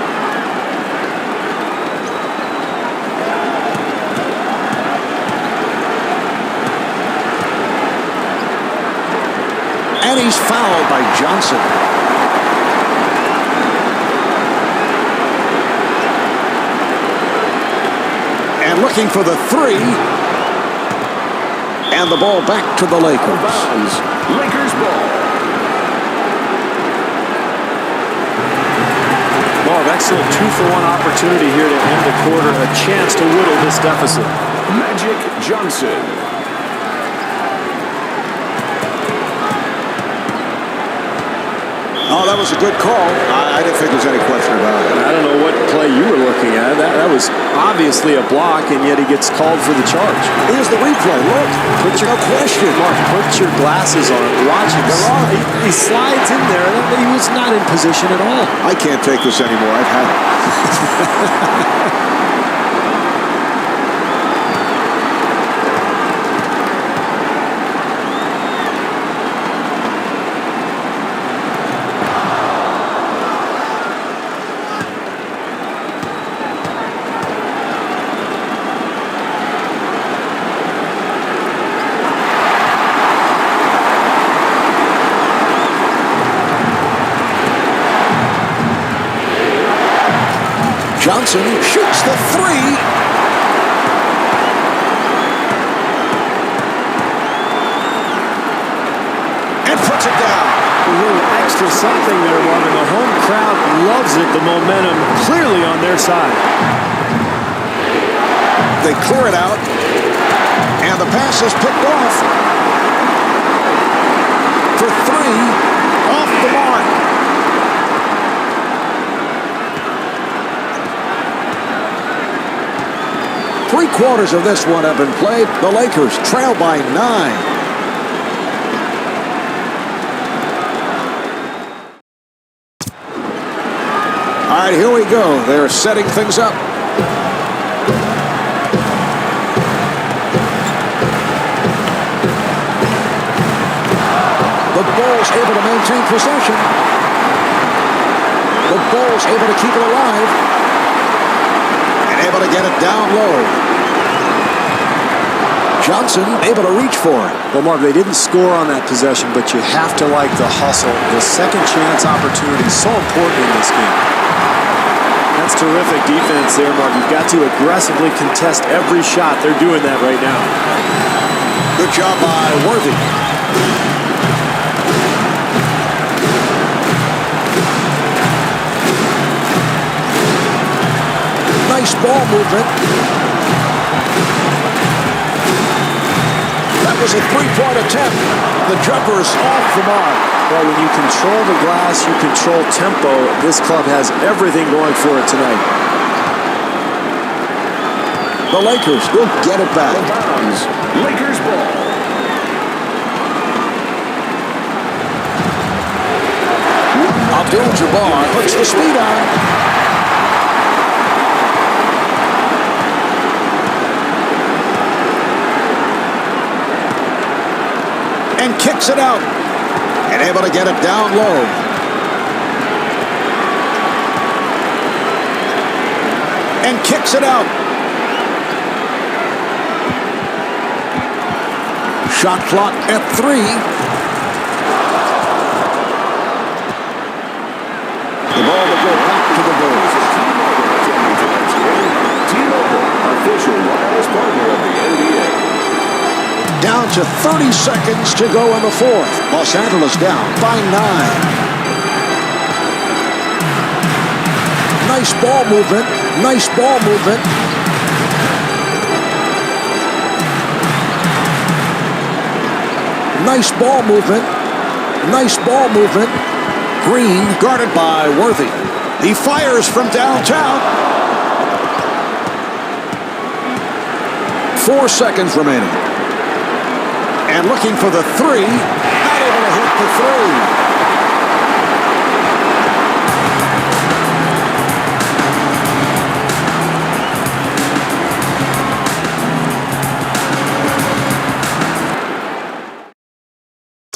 Speaker 3: And he's fouled by Johnson. And looking for the three. And the ball back to the Lakers.
Speaker 4: Lakers ball.
Speaker 5: Marv, excellent 2-for-1 opportunity here to end the quarter. A chance to whittle this deficit.
Speaker 4: Magic Johnson.
Speaker 3: Oh, that was a good call.
Speaker 6: I didn't think there's any question about it.
Speaker 5: I don't know what play you were looking at. That was obviously a block, and yet he gets called for the charge.
Speaker 3: Here's the replay. Look, no question.
Speaker 5: Mark, put your glasses on. Watch him. He slides in there. He was not in position at all.
Speaker 6: I can't take this anymore. I've had it.
Speaker 3: Johnson shoots the three. And puts it down.
Speaker 5: A little extra something there, Marvin. The home crowd loves it. The momentum clearly on their side.
Speaker 3: They clear it out. And the pass is picked off. For three. Off the mark. Three-quarters of this one have been played. The Lakers trail by 9. All right, here we go. They're setting things up. The Bulls able to maintain possession. The Bulls able to keep it alive. Able to get it down low. Johnson able to reach for it.
Speaker 5: Well, Marv, they didn't score on that possession, but you have to like the hustle. The second chance opportunity is so important in this game. That's terrific defense there, Marv. You've got to aggressively contest every shot. They're doing that right now.
Speaker 3: Good job by Worthy. Nice ball movement. That was a three-point attempt. The jumper is off the mark.
Speaker 5: Well, when you control the glass, you control tempo. This club has everything going for it tonight.
Speaker 3: The Lakers will get it back.
Speaker 4: Lakers ball.
Speaker 3: Abdul-Jabbar puts the speed on. And kicks it out. And able to get it down low. And kicks it out. Shot clock at 3. The ball will go back to the Bulls.
Speaker 4: T-Mobile, official wireless partner of the NBA.
Speaker 3: Down to 30 seconds to go in the fourth. Los Angeles down by 9. Nice ball movement. Nice ball movement. Nice ball movement. Nice ball movement. Green guarded by Worthy. He fires from downtown. 4 seconds remaining. And looking for the three. Not able to hit the three.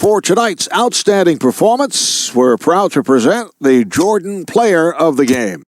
Speaker 3: For tonight's outstanding performance, we're proud to present the Jordan Player of the Game.